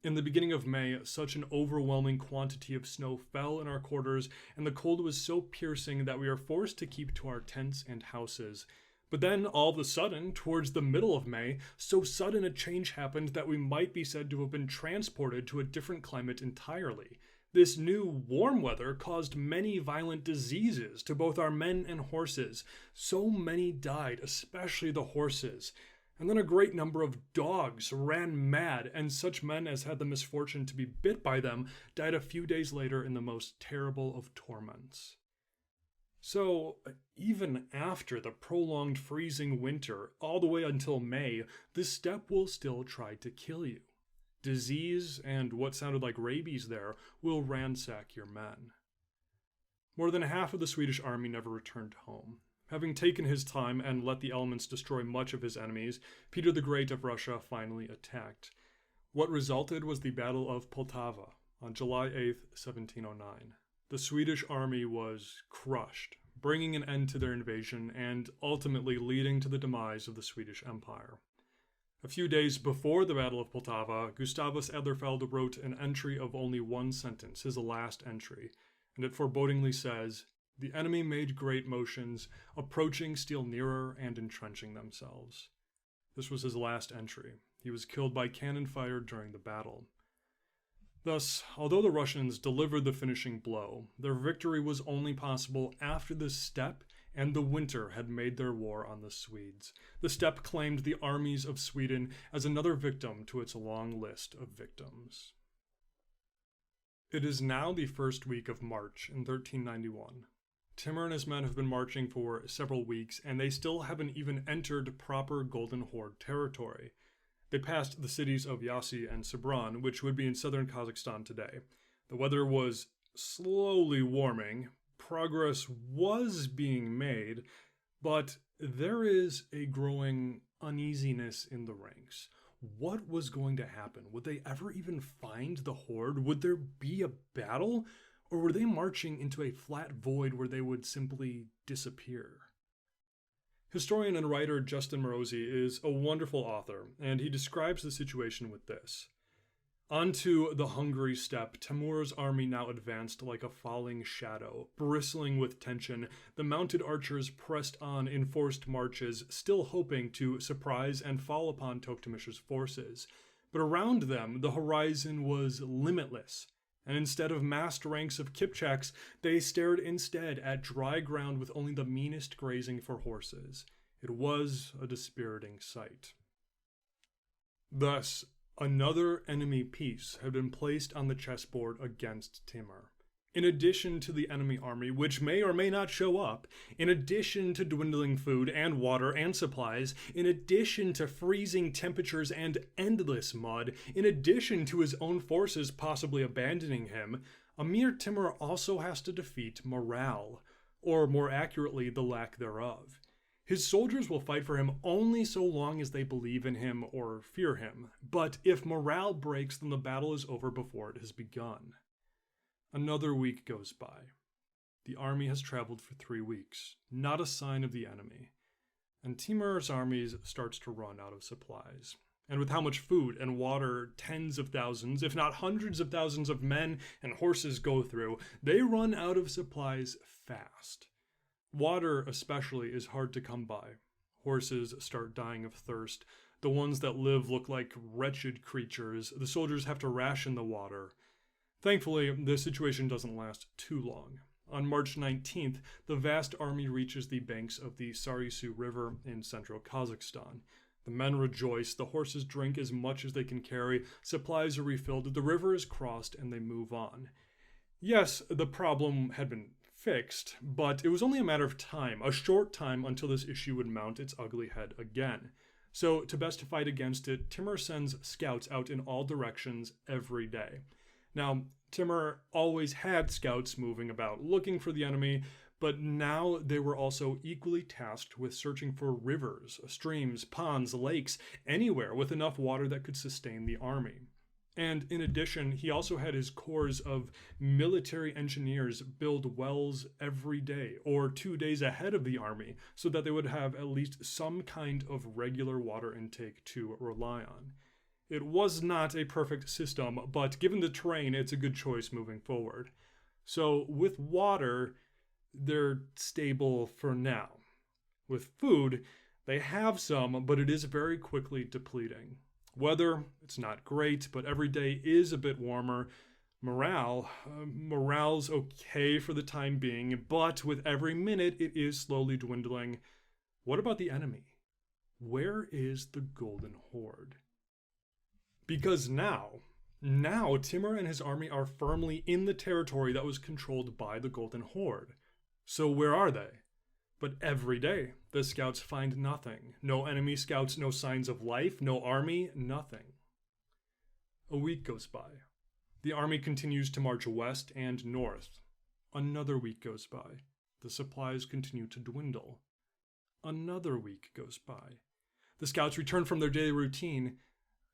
In the beginning of May, such an overwhelming quantity of snow fell in our quarters, and the cold was so piercing that we were forced to keep to our tents and houses. But then, all of a sudden, towards the middle of May, so sudden a change happened that we might be said to have been transported to a different climate entirely. This new warm weather caused many violent diseases to both our men and horses. So many died, especially the horses. And then a great number of dogs ran mad, and such men as had the misfortune to be bit by them died a few days later in the most terrible of torments. So, even after the prolonged freezing winter, all the way until May, the steppe will still try to kill you. Disease, and what sounded like rabies there, will ransack your men. More than half of the Swedish army never returned home. Having taken his time and let the elements destroy much of his enemies, Peter the Great of Russia finally attacked. What resulted was the Battle of Poltava on July 8, 1709. The Swedish army was crushed, bringing an end to their invasion and ultimately leading to the demise of the Swedish Empire. A few days before the Battle of Poltava, Gustavus Adlerfeld wrote an entry of only one sentence, his last entry, and it forebodingly says, "The enemy made great motions, approaching still nearer and entrenching themselves." This was his last entry. He was killed by cannon fire during the battle. Thus, although the Russians delivered the finishing blow, their victory was only possible after the steppe and the winter had made their war on the Swedes. The steppe claimed the armies of Sweden as another victim to its long list of victims. It is now the first week of March in 1391. Timur and his men have been marching for several weeks, and they still haven't even entered proper Golden Horde territory. They passed the cities of Yasi and Sabran, which would be in southern Kazakhstan today. The weather was slowly warming, progress was being made, but there is a growing uneasiness in the ranks. What was going to happen? Would they ever even find the Horde? Would there be a battle? Or were they marching into a flat void where they would simply disappear? Historian and writer Justin Morosi is a wonderful author, and he describes the situation with this. Onto the hungry steppe, Timur's army now advanced like a falling shadow. Bristling with tension, the mounted archers pressed on in forced marches, still hoping to surprise and fall upon Tokhtamysh's forces. But around them, the horizon was limitless, and instead of massed ranks of Kipchaks, they stared instead at dry ground with only the meanest grazing for horses. It was a dispiriting sight. Thus, another enemy piece had been placed on the chessboard against Timur. In addition to the enemy army, which may or may not show up, in addition to dwindling food and water and supplies, in addition to freezing temperatures and endless mud, in addition to his own forces possibly abandoning him, Amir Timur also has to defeat morale, or more accurately, the lack thereof. His soldiers will fight for him only so long as they believe in him or fear him, but if morale breaks, then the battle is over before it has begun. Another week goes by. The army has traveled for 3 weeks, not a sign of the enemy, and Timur's army starts to run out of supplies. And with how much food and water tens of thousands, if not hundreds of thousands of men and horses go through, they run out of supplies fast. Water especially is hard to come by. Horses start dying of thirst. The ones that live look like wretched creatures. The soldiers have to ration the water. Thankfully, the situation doesn't last too long. On March 19th, the vast army reaches the banks of the S3Ep River in central Kazakhstan. The men rejoice, the horses drink as much as they can carry, supplies are refilled, the river is crossed, and they move on. Yes, the problem had been fixed, but it was only a matter of time, a short time until this issue would mount its ugly head again. So, to best fight against it, Timur sends scouts out in all directions every day. Now, Timur always had scouts moving about looking for the enemy, but now they were also equally tasked with searching for rivers, streams, ponds, lakes, anywhere with enough water that could sustain the army. And in addition, he also had his corps of military engineers build wells every day, or 2 days ahead of the army, so that they would have at least some kind of regular water intake to rely on. It was not a perfect system, but given the terrain, it's a good choice moving forward. So with water, they're stable for now. With food, they have some, but it is very quickly depleting. Weather, it's not great, but every day is a bit warmer. Morale's okay for the time being, but with every minute, it is slowly dwindling. What about the enemy? Where is the Golden Horde? Because now Timur and his army are firmly in the territory that was controlled by the Golden Horde. So where are they? But every day, the scouts find nothing. No enemy scouts, no signs of life, no army, nothing. A week goes by. The army continues to march west and north. Another week goes by. The supplies continue to dwindle. Another week goes by. The scouts return from their daily routine.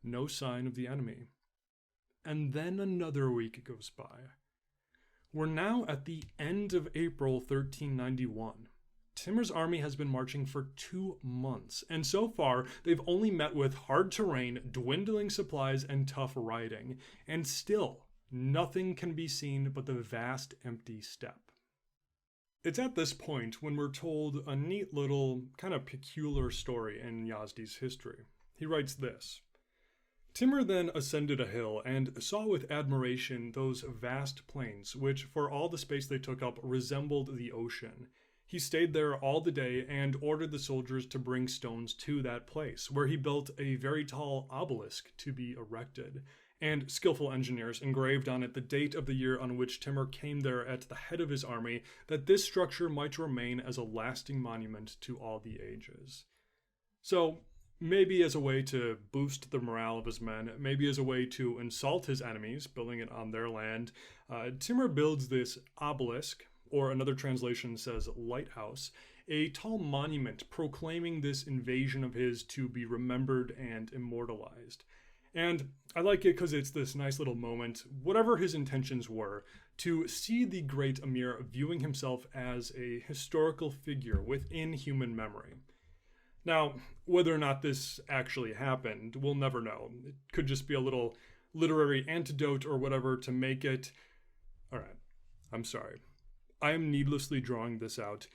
No sign of the enemy. And then another week goes by. We're now at the end of April 1391. Timur's army has been marching for 2 months, and so far they've only met with hard terrain, dwindling supplies, and tough riding, and still nothing can be seen but the vast empty steppe. It's at this point when we're told a neat little, kind of peculiar story in Yazdi's history. He writes this: Timur then ascended a hill and saw with admiration those vast plains, which, for all the space they took up, resembled the ocean. He stayed there all the day and ordered the soldiers to bring stones to that place, where he built a very tall obelisk to be erected, and skillful engineers engraved on it the date of the year on which Timur came there at the head of his army, that this structure might remain as a lasting monument to all the ages. So, maybe as a way to boost the morale of his men, maybe as a way to insult his enemies, building it on their land, Timur builds this obelisk, or another translation says lighthouse, a tall monument proclaiming this invasion of his to be remembered and immortalized. And I like it because it's this nice little moment, whatever his intentions were, to see the great Amir viewing himself as a historical figure within human memory. Now, whether or not this actually happened, we'll never know. It could just be a little literary antidote or whatever to make it... Alright, I'm sorry. I am needlessly drawing this out.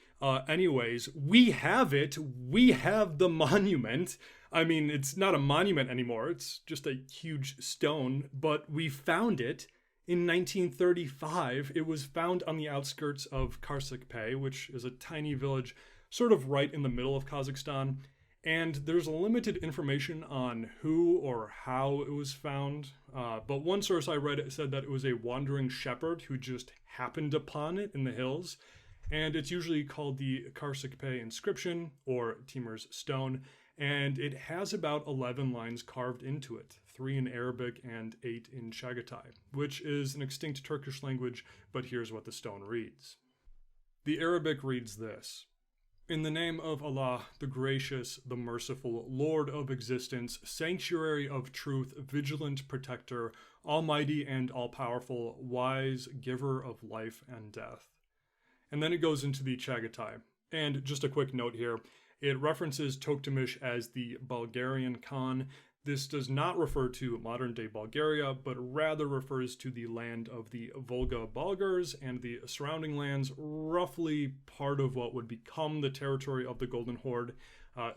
Anyways, we have it. We have the monument. I mean, it's not a monument anymore. It's just a huge stone, but we found it in 1935. It was found on the outskirts of Steppe, which is a tiny village sort of right in the middle of Kazakhstan. And there's limited information on who or how it was found. But one source I read said that it was a wandering shepherd who just happened upon it in the hills. And it's usually called the Steppe inscription, or Timur's stone. And it has about 11 lines carved into it, 3 in Arabic and 8 in Chagatai, which is an extinct Turkish language, but here's what the stone reads. The Arabic reads this: In the name of Allah, the gracious, the merciful, Lord of existence, sanctuary of truth, vigilant protector, almighty and all-powerful, wise, giver of life and death. And then it goes into the Chagatai. And just a quick note here, it references Tokhtamysh as the Bulgarian Khan. This does not refer to modern-day Bulgaria, but rather refers to the land of the Volga Bulgars and the surrounding lands, roughly part of what would become the territory of the Golden Horde.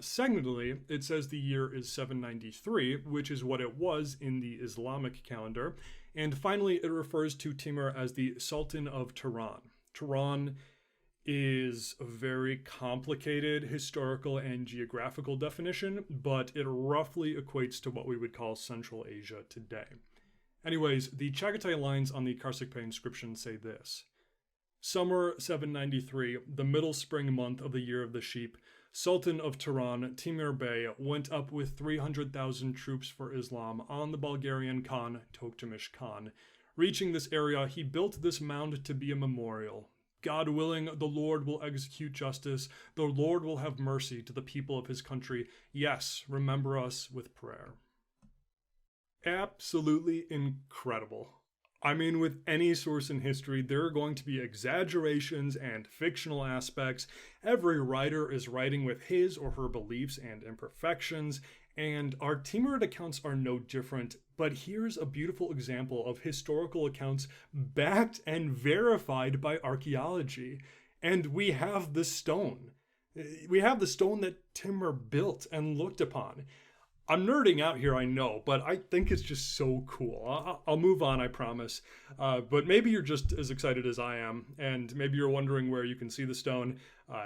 Secondly, it says the year is 793, which is what it was in the Islamic calendar. And finally, it refers to Timur as the Sultan of Turan. Turan is a very complicated historical and geographical definition, but it roughly equates to what we would call Central Asia today. Anyways, the Chagatai lines on the Steppe inscription say this: Summer 793, the middle spring month of the year of the sheep, Sultan of Turan, Timur Bey, went up with 300,000 troops for Islam on the Bulgarian Khan Tokhtamysh Khan. Reaching this area, he built this mound to be a memorial. God willing, the Lord will execute justice. The Lord will have mercy to the people of his country. Yes, remember us with prayer. Absolutely incredible. I mean, with any source in history, there are going to be exaggerations and fictional aspects. Every writer is writing with his or her beliefs and imperfections, and our Timurid accounts are no different. But here's a beautiful example of historical accounts backed and verified by archaeology. And we have the stone. We have the stone that Timur built and looked upon. I'm nerding out here, I know, but I think it's just so cool. I'll move on, I promise. But maybe you're just as excited as I am, and maybe you're wondering where you can see the stone.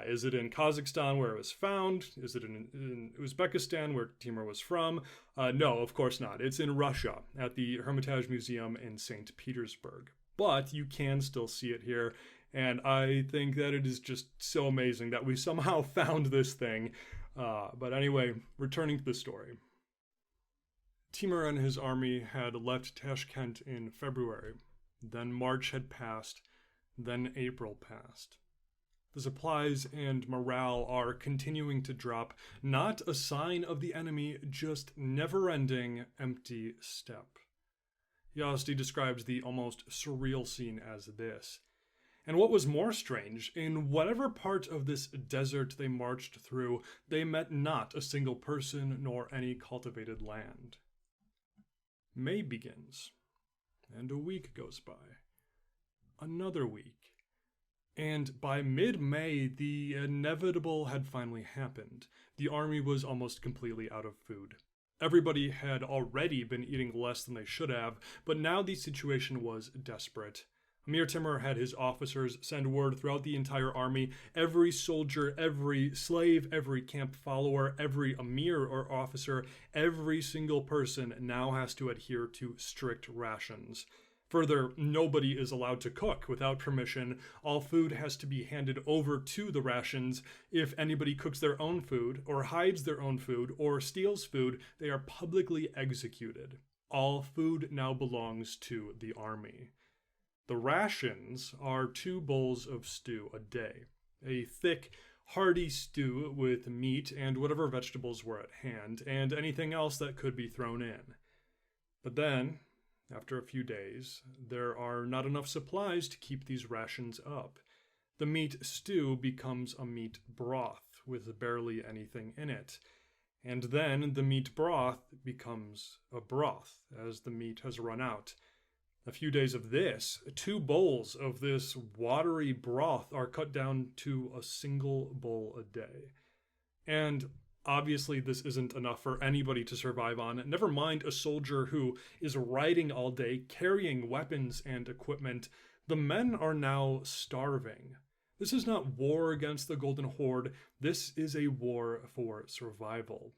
Is it in Kazakhstan, where it was found? Is it in Uzbekistan, where Timur was from? No, of course not. It's in Russia, at the Hermitage Museum in St. Petersburg. But you can still see it here, and I think that it is just so amazing that we somehow found this thing. But anyway, returning to the story. Timur and his army had left Tashkent in February. Then March had passed. Then April passed. The supplies and morale are continuing to drop, not a sign of the enemy, just never-ending empty steppe. Yazdi describes the almost surreal scene as this. And what was more strange, in whatever part of this desert they marched through, they met not a single person nor any cultivated land. May begins, and a week goes by. Another week. And by mid-May, the inevitable had finally happened. The army was almost completely out of food. Everybody had already been eating less than they should have, but now the situation was desperate. Amir Timur had his officers send word throughout the entire army. Every soldier, every slave, every camp follower, every Amir or officer, every single person now has to adhere to strict rations. Further, nobody is allowed to cook without permission. All food has to be handed over to the rations. If anybody cooks their own food, or hides their own food, or steals food, they are publicly executed. All food now belongs to the army. The rations are 2 bowls of stew a day. A thick, hearty stew with meat and whatever vegetables were at hand, and anything else that could be thrown in. But then, after a few days, there are not enough supplies to keep these rations up. The meat stew becomes a meat broth with barely anything in it. And then the meat broth becomes a broth as the meat has run out. A few days of this, 2 bowls of this watery broth are cut down to a single bowl a day. And obviously this isn't enough for anybody to survive on, never mind a soldier who is riding all day, carrying weapons and equipment. The men are now starving. This is not war against the Golden Horde, this is a war for survival.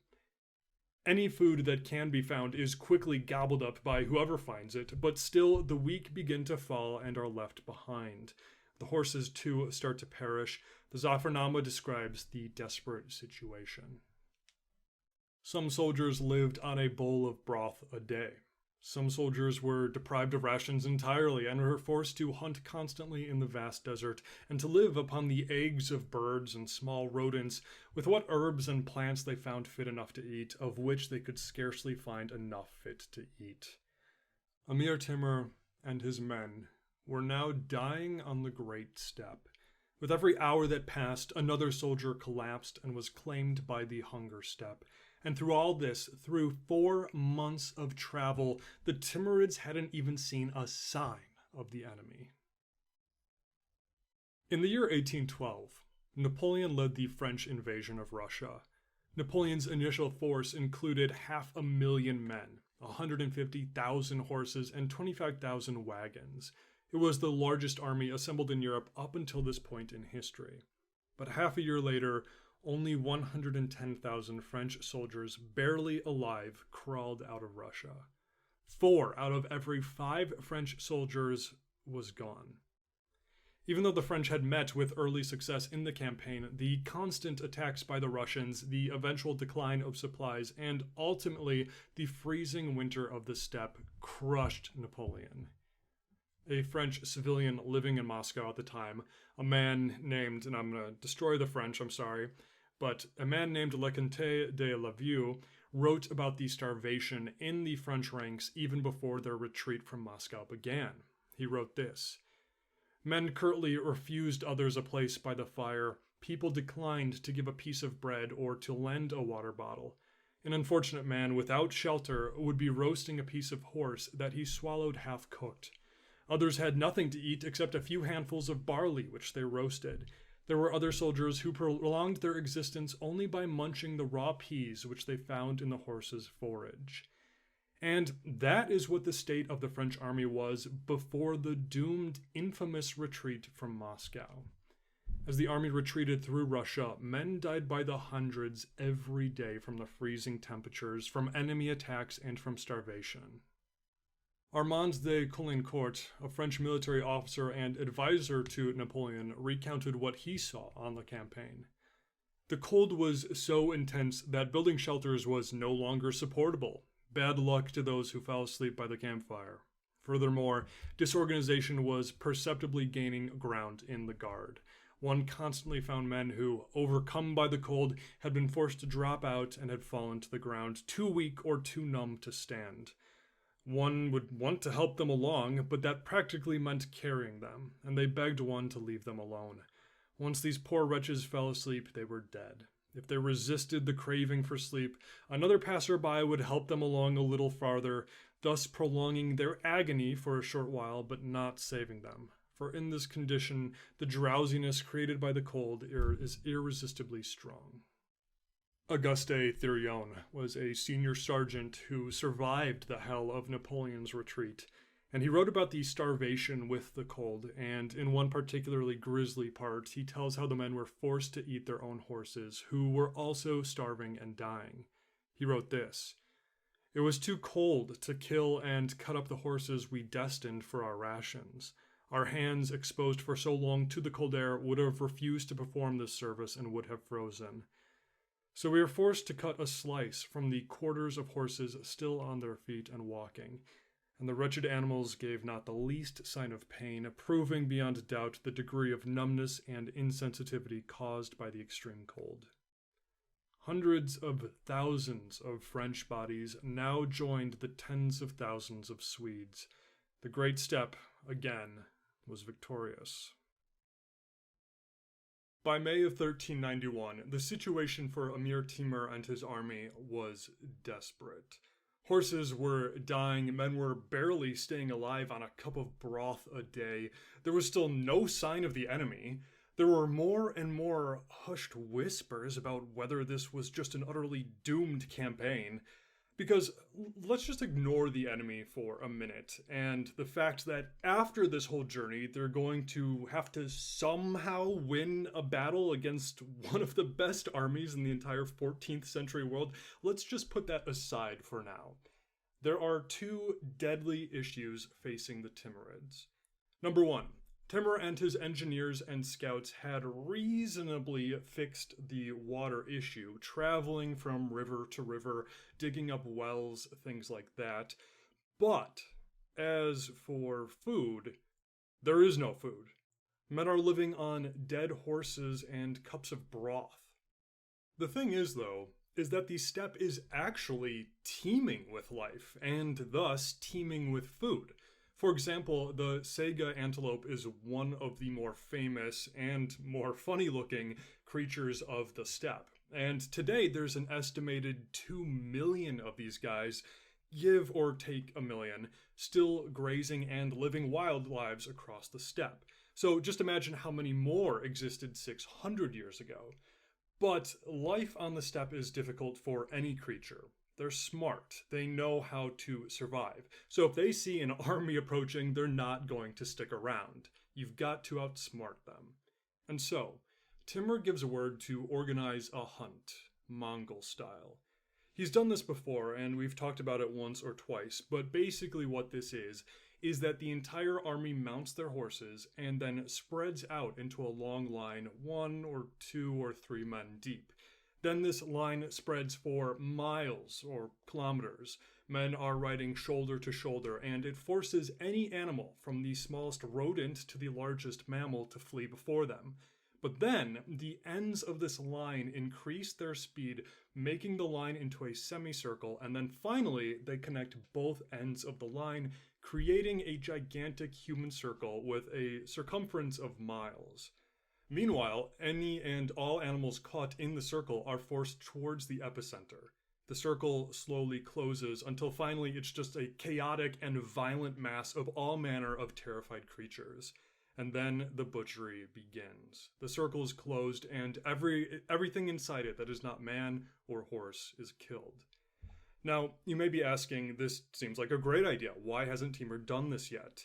Any food that can be found is quickly gobbled up by whoever finds it, but still the weak begin to fall and are left behind. The horses too start to perish. The Zafarnama describes the desperate situation. Some soldiers lived on a bowl of broth a day. Some soldiers were deprived of rations entirely and were forced to hunt constantly in the vast desert and to live upon the eggs of birds and small rodents with what herbs and plants they found fit enough to eat, of which they could scarcely find enough fit to eat. Amir Timur and his men were now dying on the Great Steppe. With every hour that passed, another soldier collapsed and was claimed by the hunger steppe. And through all this, through 4 months of travel, the Timurids hadn't even seen a sign of the enemy. In the year 1812, Napoleon led the French invasion of Russia. Napoleon's initial force included 500,000 men, 150,000 horses, and 25,000 wagons. It was the largest army assembled in Europe up until this point in history. But half a year later, only 110,000 French soldiers, barely alive, crawled out of Russia. 4 out of every 5 French soldiers was gone. Even though the French had met with early success in the campaign, the constant attacks by the Russians, the eventual decline of supplies, and ultimately the freezing winter of the steppe crushed Napoleon. A French civilian living in Moscow at the time, a man named, and I'm going to destroy the French, I'm sorry, but a man named Leconte de la Vue wrote about the starvation in the French ranks even before their retreat from Moscow began. He wrote this: "Men curtly refused others a place by the fire. People declined to give a piece of bread or to lend a water bottle. An unfortunate man without shelter would be roasting a piece of horse that he swallowed half cooked. Others had nothing to eat except a few handfuls of barley which they roasted. There were other soldiers who prolonged their existence only by munching the raw peas which they found in the horses' forage." And that is what the state of the French army was before the doomed, infamous retreat from Moscow. As the army retreated through Russia, men died by the hundreds every day from the freezing temperatures, from enemy attacks, and from starvation. Armand de Caulaincourt, a French military officer and advisor to Napoleon, recounted what he saw on the campaign. The cold was so intense that building shelters was no longer supportable. Bad luck to those who fell asleep by the campfire. Furthermore, disorganization was perceptibly gaining ground in the Guard. One constantly found men who, overcome by the cold, had been forced to drop out and had fallen to the ground, too weak or too numb to stand. One would want to help them along, but that practically meant carrying them, and they begged one to leave them alone. Once these poor wretches fell asleep, they were dead. If they resisted the craving for sleep, another passerby would help them along a little farther, thus prolonging their agony for a short while, but not saving them. For in this condition, the drowsiness created by the cold is irresistibly strong. Auguste Thirion was a senior sergeant who survived the hell of Napoleon's retreat, and he wrote about the starvation with the cold, and in one particularly grisly part, he tells how the men were forced to eat their own horses, who were also starving and dying. He wrote this: "It was too cold to kill and cut up the horses we destined for our rations. Our hands, exposed for so long to the cold air, would have refused to perform this service and would have frozen. So we were forced to cut a slice from the quarters of horses still on their feet and walking, and the wretched animals gave not the least sign of pain, proving beyond doubt the degree of numbness and insensitivity caused by the extreme cold." Hundreds of thousands of French bodies now joined the tens of thousands of Swedes. The Great Steppe, again, was victorious. By May of 1391, the situation for Amir Timur and his army was desperate. Horses were dying, men were barely staying alive on a cup of broth a day. There was still no sign of the enemy. There were more and more hushed whispers about whether this was just an utterly doomed campaign. Because let's just ignore the enemy for a minute, and the fact that after this whole journey, they're going to have to somehow win a battle against one of the best armies in the entire 14th century world. Let's just put that aside for now. There are two deadly issues facing the Timurids. Number one, Timur and his engineers and scouts had reasonably fixed the water issue, traveling from river to river, digging up wells, things like that. But as for food, there is no food. Men are living on dead horses and cups of broth. The thing is, though, is that the steppe is actually teeming with life, and thus teeming with food. For example, the Saiga antelope is one of the more famous and more funny-looking creatures of the steppe. And today, there's an estimated 2 million of these guys, give or take a million, still grazing and living wild lives across the steppe. So just imagine how many more existed 600 years ago. But life on the steppe is difficult for any creature. They're smart. They know how to survive. So if they see an army approaching, they're not going to stick around. You've got to outsmart them. And so, Timur gives word to organize a hunt, Mongol style. He's done this before, and we've talked about it once or twice, but basically what this is that the entire army mounts their horses and then spreads out into a long line, 1 or 2 or 3 men deep. Then this line spreads for miles or kilometers. Men are riding shoulder to shoulder, and it forces any animal, from the smallest rodent to the largest mammal, to flee before them. But then, the ends of this line increase their speed, making the line into a semicircle, and then finally, they connect both ends of the line, creating a gigantic human circle with a circumference of miles. Meanwhile, any and all animals caught in the circle are forced towards the epicenter. The circle slowly closes until finally it's just a chaotic and violent mass of all manner of terrified creatures. And then the butchery begins. The circle is closed and everything inside it that is not man or horse is killed. Now, you may be asking, this seems like a great idea. Why hasn't Timur done this yet?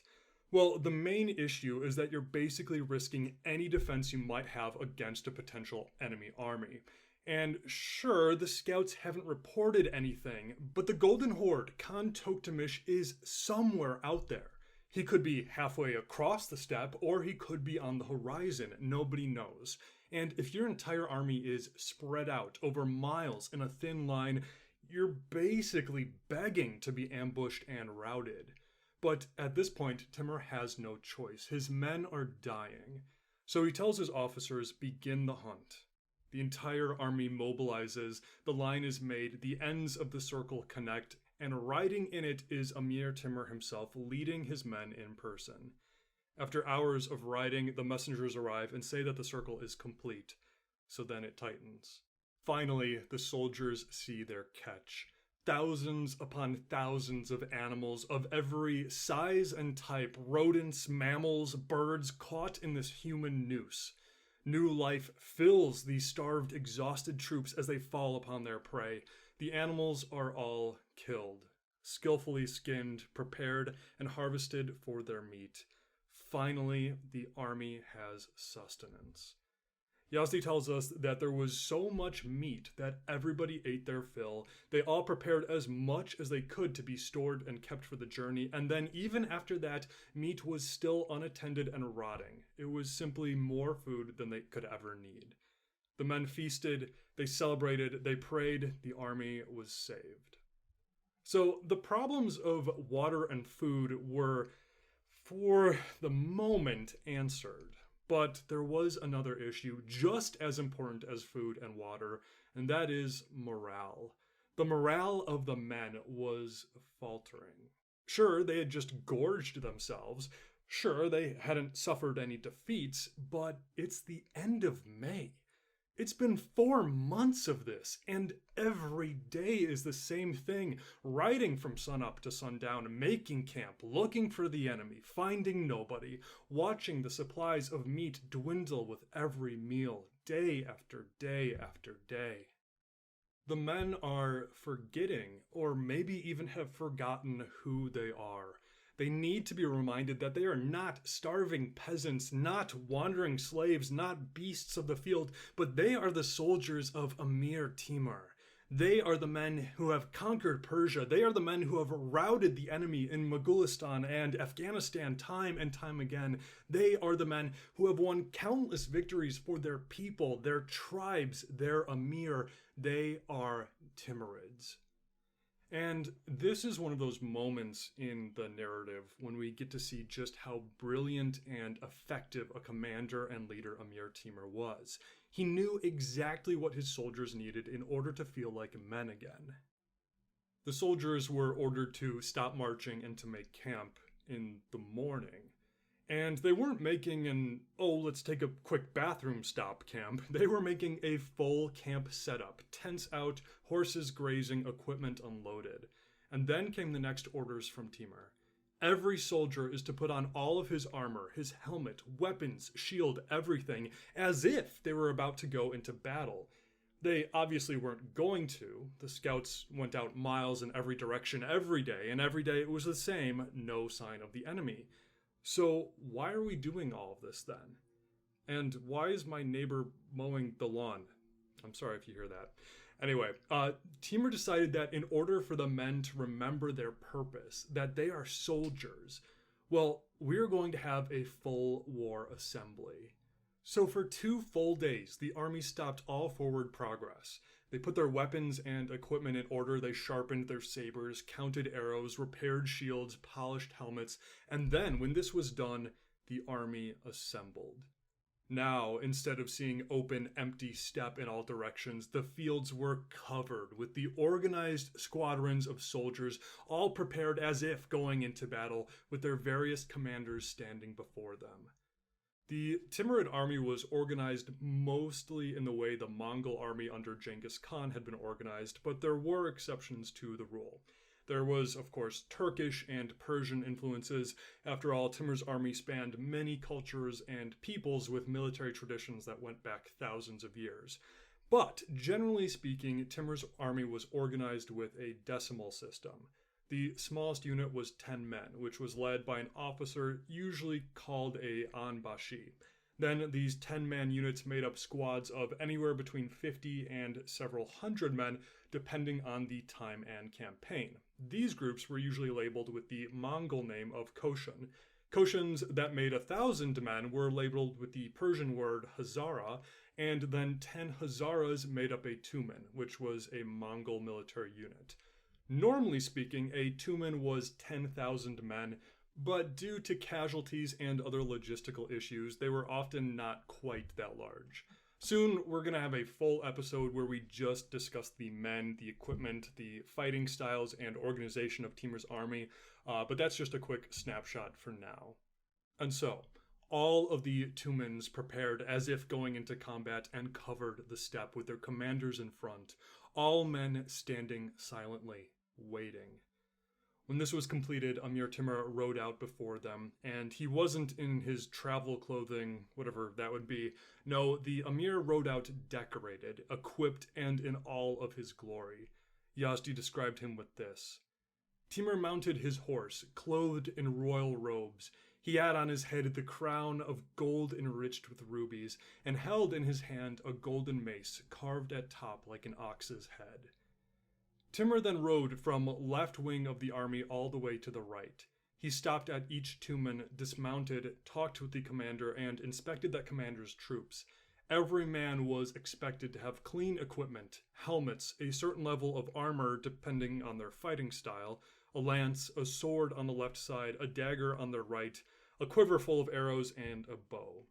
Well, the main issue is that you're basically risking any defense you might have against a potential enemy army. And sure, the scouts haven't reported anything, but the Golden Horde, Khan Tokhtamysh, is somewhere out there. He could be halfway across the steppe, or he could be on the horizon. Nobody knows. And if your entire army is spread out over miles in a thin line, you're basically begging to be ambushed and routed. But at this point, Timur has no choice. His men are dying. So he tells his officers, begin the hunt. The entire army mobilizes, the line is made, the ends of the circle connect, and riding in it is Amir Timur himself, leading his men in person. After hours of riding, the messengers arrive and say that the circle is complete, so then it tightens. Finally, the soldiers see their catch. Thousands upon thousands of animals of every size and type, rodents, mammals, birds, caught in this human noose. New life fills these starved, exhausted troops as they fall upon their prey. The animals are all killed, skillfully skinned, prepared, and harvested for their meat. Finally, the army has sustenance. Yazdi tells us that there was so much meat that everybody ate their fill. They all prepared as much as they could to be stored and kept for the journey, and then even after that, meat was still unattended and rotting. It was simply more food than they could ever need. The men feasted, they celebrated, they prayed, the army was saved. So the problems of water and food were, for the moment, answered. But there was another issue just as important as food and water, and that is morale. The morale of the men was faltering. Sure, they had just gorged themselves. Sure, they hadn't suffered any defeats, but it's the end of May. It's been 4 months of this, and every day is the same thing. Riding from sunup to sundown, making camp, looking for the enemy, finding nobody, watching the supplies of meat dwindle with every meal, day after day after day. The men are forgetting, or maybe even have forgotten who they are. They need to be reminded that they are not starving peasants, not wandering slaves, not beasts of the field, but they are the soldiers of Amir Timur. They are the men who have conquered Persia. They are the men who have routed the enemy in Mogulistan and Afghanistan time and time again. They are the men who have won countless victories for their people, their tribes, their Amir. They are Timurids. And this is one of those moments in the narrative when we get to see just how brilliant and effective a commander and leader Amir Timur was. He knew exactly what his soldiers needed in order to feel like men again. The soldiers were ordered to stop marching and to make camp in the morning. And they weren't making an, let's take a quick bathroom stop camp. They were making a full camp setup, tents out, horses grazing, equipment unloaded. And then came the next orders from Timur. Every soldier is to put on all of his armor, his helmet, weapons, shield, everything, as if they were about to go into battle. They obviously weren't going to. The scouts went out miles in every direction every day, and every day it was the same, no sign of the enemy. So why are we doing all of this then? And why is my neighbor mowing the lawn? I'm sorry if you hear that. Anyway, Timur decided that in order for the men to remember their purpose, that they are soldiers, well, we're going to have a full war assembly. So for 2 full days, the army stopped all forward progress. They put their weapons and equipment in order, they sharpened their sabers, counted arrows, repaired shields, polished helmets, and then, when this was done, the army assembled. Now, instead of seeing open, empty steppe in all directions, the fields were covered with the organized squadrons of soldiers, all prepared as if going into battle, with their various commanders standing before them. The Timurid army was organized mostly in the way the Mongol army under Genghis Khan had been organized, but there were exceptions to the rule. There was, of course, Turkish and Persian influences. After all, Timur's army spanned many cultures and peoples with military traditions that went back thousands of years. But, generally speaking, Timur's army was organized with a decimal system. The smallest unit was 10 men, which was led by an officer usually called a Anbashi. Then these 10-man units made up squads of anywhere between 50 and several hundred men, depending on the time and campaign. These groups were usually labeled with the Mongol name of Koshin. Koshins that made 1,000 men were labeled with the Persian word Hazara, and then 10 Hazaras made up a Tumen, which was a Mongol military unit. Normally speaking, a Tumen was 10,000 men, but due to casualties and other logistical issues, they were often not quite that large. Soon, we're going to have a full episode where we just discuss the men, the equipment, the fighting styles, and organization of Timur's army, but that's just a quick snapshot for now. And so, all of the Tumans prepared as if going into combat and covered the steppe with their commanders in front, all men standing silently, waiting. When this was completed, Amir Timur rode out before them, and he wasn't in his travel clothing, whatever that would be. No, the Amir rode out decorated, equipped, and in all of his glory. Yazdi described him with this. Timur mounted his horse, clothed in royal robes. He had on his head the crown of gold enriched with rubies, and held in his hand a golden mace carved at top like an ox's head. Timur then rode from left wing of the army all the way to the right. He stopped at each Tuman, dismounted, talked with the commander, and inspected that commander's troops. Every man was expected to have clean equipment, helmets, a certain level of armor depending on their fighting style, a lance, a sword on the left side, a dagger on their right, a quiver full of arrows, and a bow.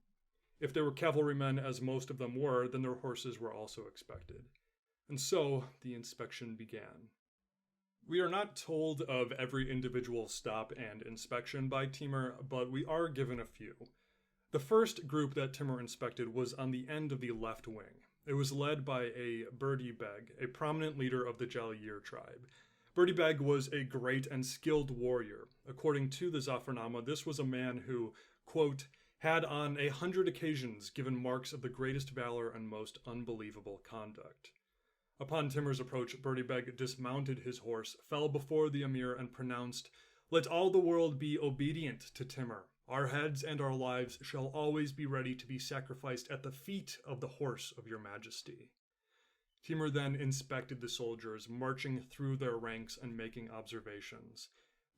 If they were cavalrymen, as most of them were, then their horses were also expected. And so, the inspection began. We are not told of every individual stop and inspection by Timur, but we are given a few. The first group that Timur inspected was on the end of the left wing. It was led by a Berdi Beg, a prominent leader of the Jalir tribe. Berdi Beg was a great and skilled warrior. According to the Zafarnama, this was a man who, quote, had on 100 occasions given marks of the greatest valor and most unbelievable conduct. Upon Timur's approach, Berdi Beg dismounted his horse, fell before the Amir, and pronounced, "Let all the world be obedient to Timur. Our heads and our lives shall always be ready to be sacrificed at the feet of the horse of your majesty." Timur then inspected the soldiers, marching through their ranks and making observations.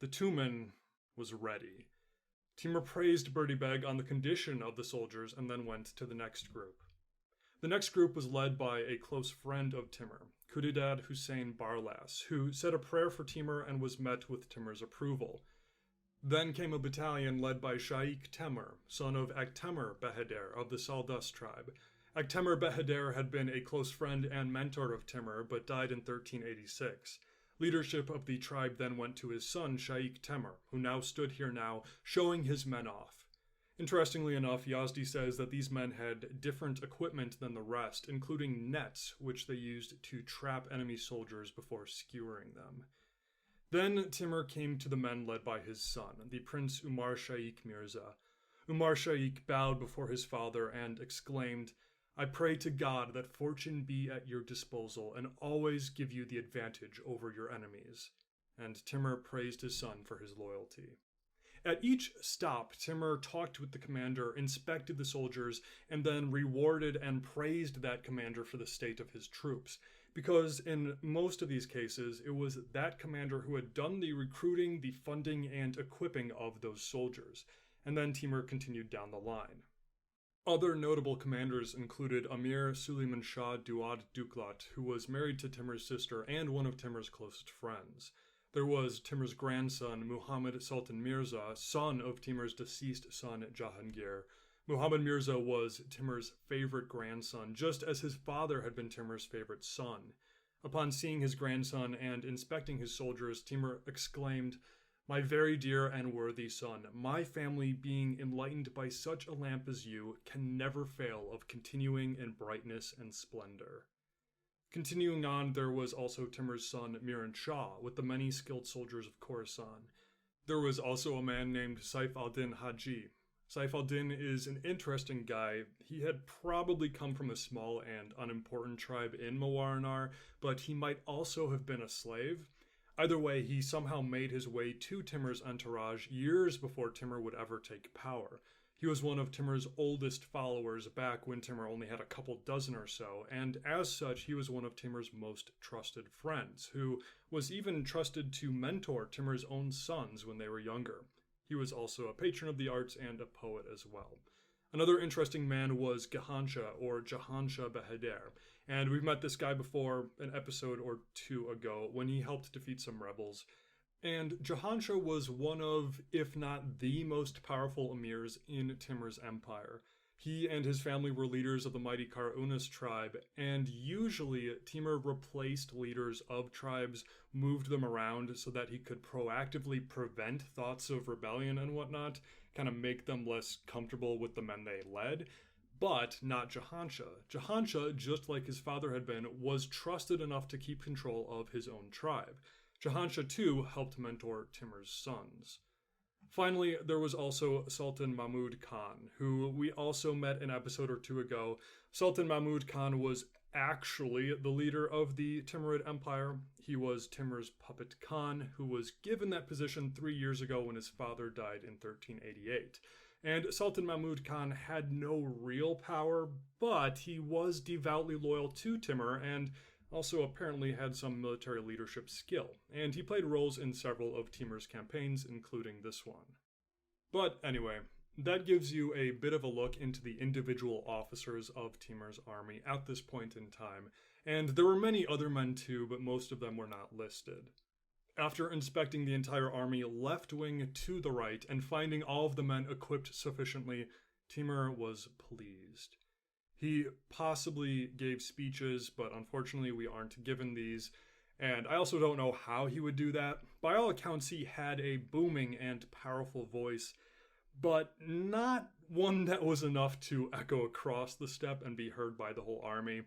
The Tuman was ready. Timur praised Berdi Beg on the condition of the soldiers and then went to the next group. The next group was led by a close friend of Timur, Kudidad Hussein Barlas, who said a prayer for Timur and was met with Timur's approval. Then came a battalion led by Shaikh Temur, son of Aktemur Beheder of the Saldas tribe. Aktemur Beheder had been a close friend and mentor of Timur, but died in 1386. Leadership of the tribe then went to his son, Shaikh Temur, who now stood here showing his men off. Interestingly enough, Yazdi says that these men had different equipment than the rest, including nets, which they used to trap enemy soldiers before skewering them. Then Timur came to the men led by his son, the Prince Umar Shaikh Mirza. Umar Shaikh bowed before his father and exclaimed, "I pray to God that fortune be at your disposal and always give you the advantage over your enemies." And Timur praised his son for his loyalty. At each stop, Timur talked with the commander, inspected the soldiers, and then rewarded and praised that commander for the state of his troops. Because in most of these cases, it was that commander who had done the recruiting, the funding, and equipping of those soldiers. And then Timur continued down the line. Other notable commanders included Amir Suleiman Shah Duad Duklat, who was married to Timur's sister and one of Timur's closest friends. There was Timur's grandson, Muhammad Sultan Mirza, son of Timur's deceased son, Jahangir. Muhammad Mirza was Timur's favorite grandson, just as his father had been Timur's favorite son. Upon seeing his grandson and inspecting his soldiers, Timur exclaimed, "My very dear and worthy son, my family, being enlightened by such a lamp as you, can never fail of continuing in brightness and splendor." Continuing on, there was also Timur's son, Miran Shah, with the many skilled soldiers of Khorasan. There was also a man named Saif al-Din Haji. Saif al-Din is an interesting guy. He had probably come from a small and unimportant tribe in Mawarnar, but he might also have been a slave. Either way, he somehow made his way to Timur's entourage years before Timur would ever take power. He was one of Timur's oldest followers back when Timur only had a couple dozen or so, and as such, he was one of Timur's most trusted friends, who was even trusted to mentor Timur's own sons when they were younger. He was also a patron of the arts and a poet as well. Another interesting man was Gahansha, or Jahansha Beheder, and we've met this guy before an episode or two ago when he helped defeat some rebels. And Jahansha was one of, if not the most powerful emirs in Timur's empire. He and his family were leaders of the mighty Karaunus tribe, and usually Timur replaced leaders of tribes, moved them around so that he could proactively prevent thoughts of rebellion and whatnot, kind of make them less comfortable with the men they led. But not Jahanshah. Jahanshah, just like his father had been, was trusted enough to keep control of his own tribe. Jahanshah too helped mentor Timur's sons. Finally, there was also Sultan Mahmud Khan, who we also met an episode or two ago. Sultan Mahmud Khan was actually the leader of the Timurid Empire. He was Timur's puppet Khan, who was given that position 3 years ago when his father died in 1388. And Sultan Mahmud Khan had no real power, but he was devoutly loyal to Timur and also apparently had some military leadership skill, and he played roles in several of Timur's campaigns, including this one. But anyway, that gives you a bit of a look into the individual officers of Timur's army at this point in time, and there were many other men too, but most of them were not listed. After inspecting the entire army left wing to the right and finding all of the men equipped sufficiently, Timur was pleased. He possibly gave speeches, but unfortunately we aren't given these, and I also don't know how he would do that. By all accounts, he had a booming and powerful voice, but not one that was enough to echo across the steppe and be heard by the whole army.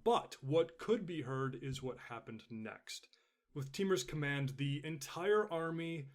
But what could be heard is what happened next. With Timur's command, the entire army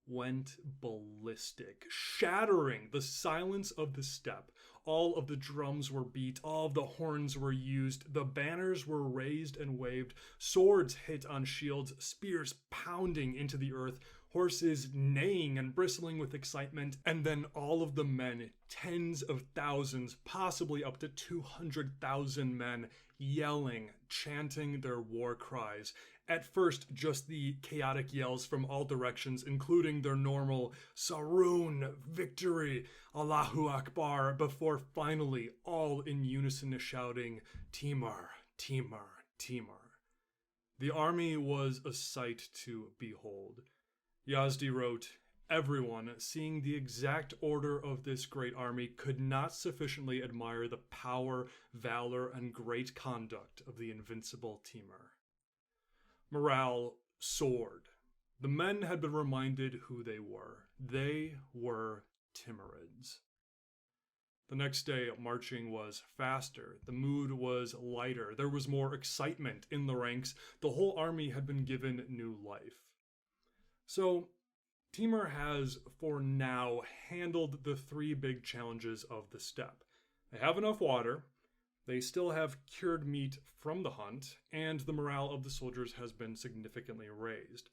went ballistic, shattering the silence of the steppe. All of the drums were beat, all of the horns were used, the banners were raised and waved, swords hit on shields, spears pounding into the earth, horses neighing and bristling with excitement, and then all of the men, tens of thousands, possibly up to 200,000 men, yelling, chanting their war cries. At first, just the chaotic yells from all directions, including their normal Saroon, victory, Allahu Akbar, before finally all in unison shouting, Timur, Timur, Timur. The army was a sight to behold. Yazdi wrote, "Everyone, seeing the exact order of this great army, could not sufficiently admire the power, valor, and great conduct of the invincible Timur." Morale soared. The men had been reminded who they were. They were Timurids. The next day, marching was faster. The mood was lighter. There was more excitement in the ranks. The whole army had been given new life. So, Timur has, for now, handled the three big challenges of the steppe. They have enough water, they still have cured meat from the hunt, and the morale of the soldiers has been significantly raised.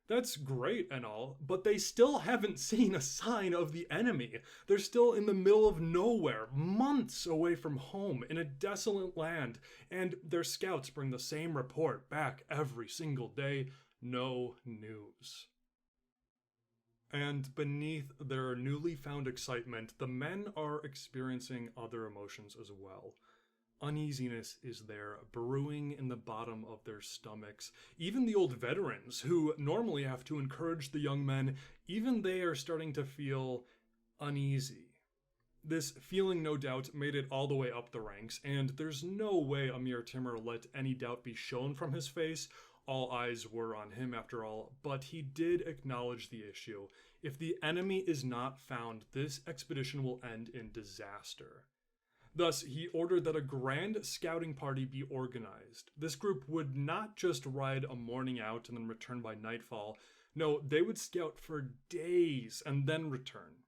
That's great and all, but they still haven't seen a sign of the enemy. They're still in the middle of nowhere, months away from home, in a desolate land, and their scouts bring the same report back every single day. No news. And beneath their newly found excitement, the men are experiencing other emotions as well. Uneasiness is there, brewing in the bottom of their stomachs. Even the old veterans, who normally have to encourage the young men, even they are starting to feel uneasy. This feeling, no doubt, made it all the way up the ranks, and there's no way Amir Timur let any doubt be shown from his face. All eyes were on him after all, but he did acknowledge the issue. If the enemy is not found, this expedition will end in disaster. Thus, he ordered that a grand scouting party be organized. This group would not just ride a morning out and then return by nightfall. No, they would scout for days and then return.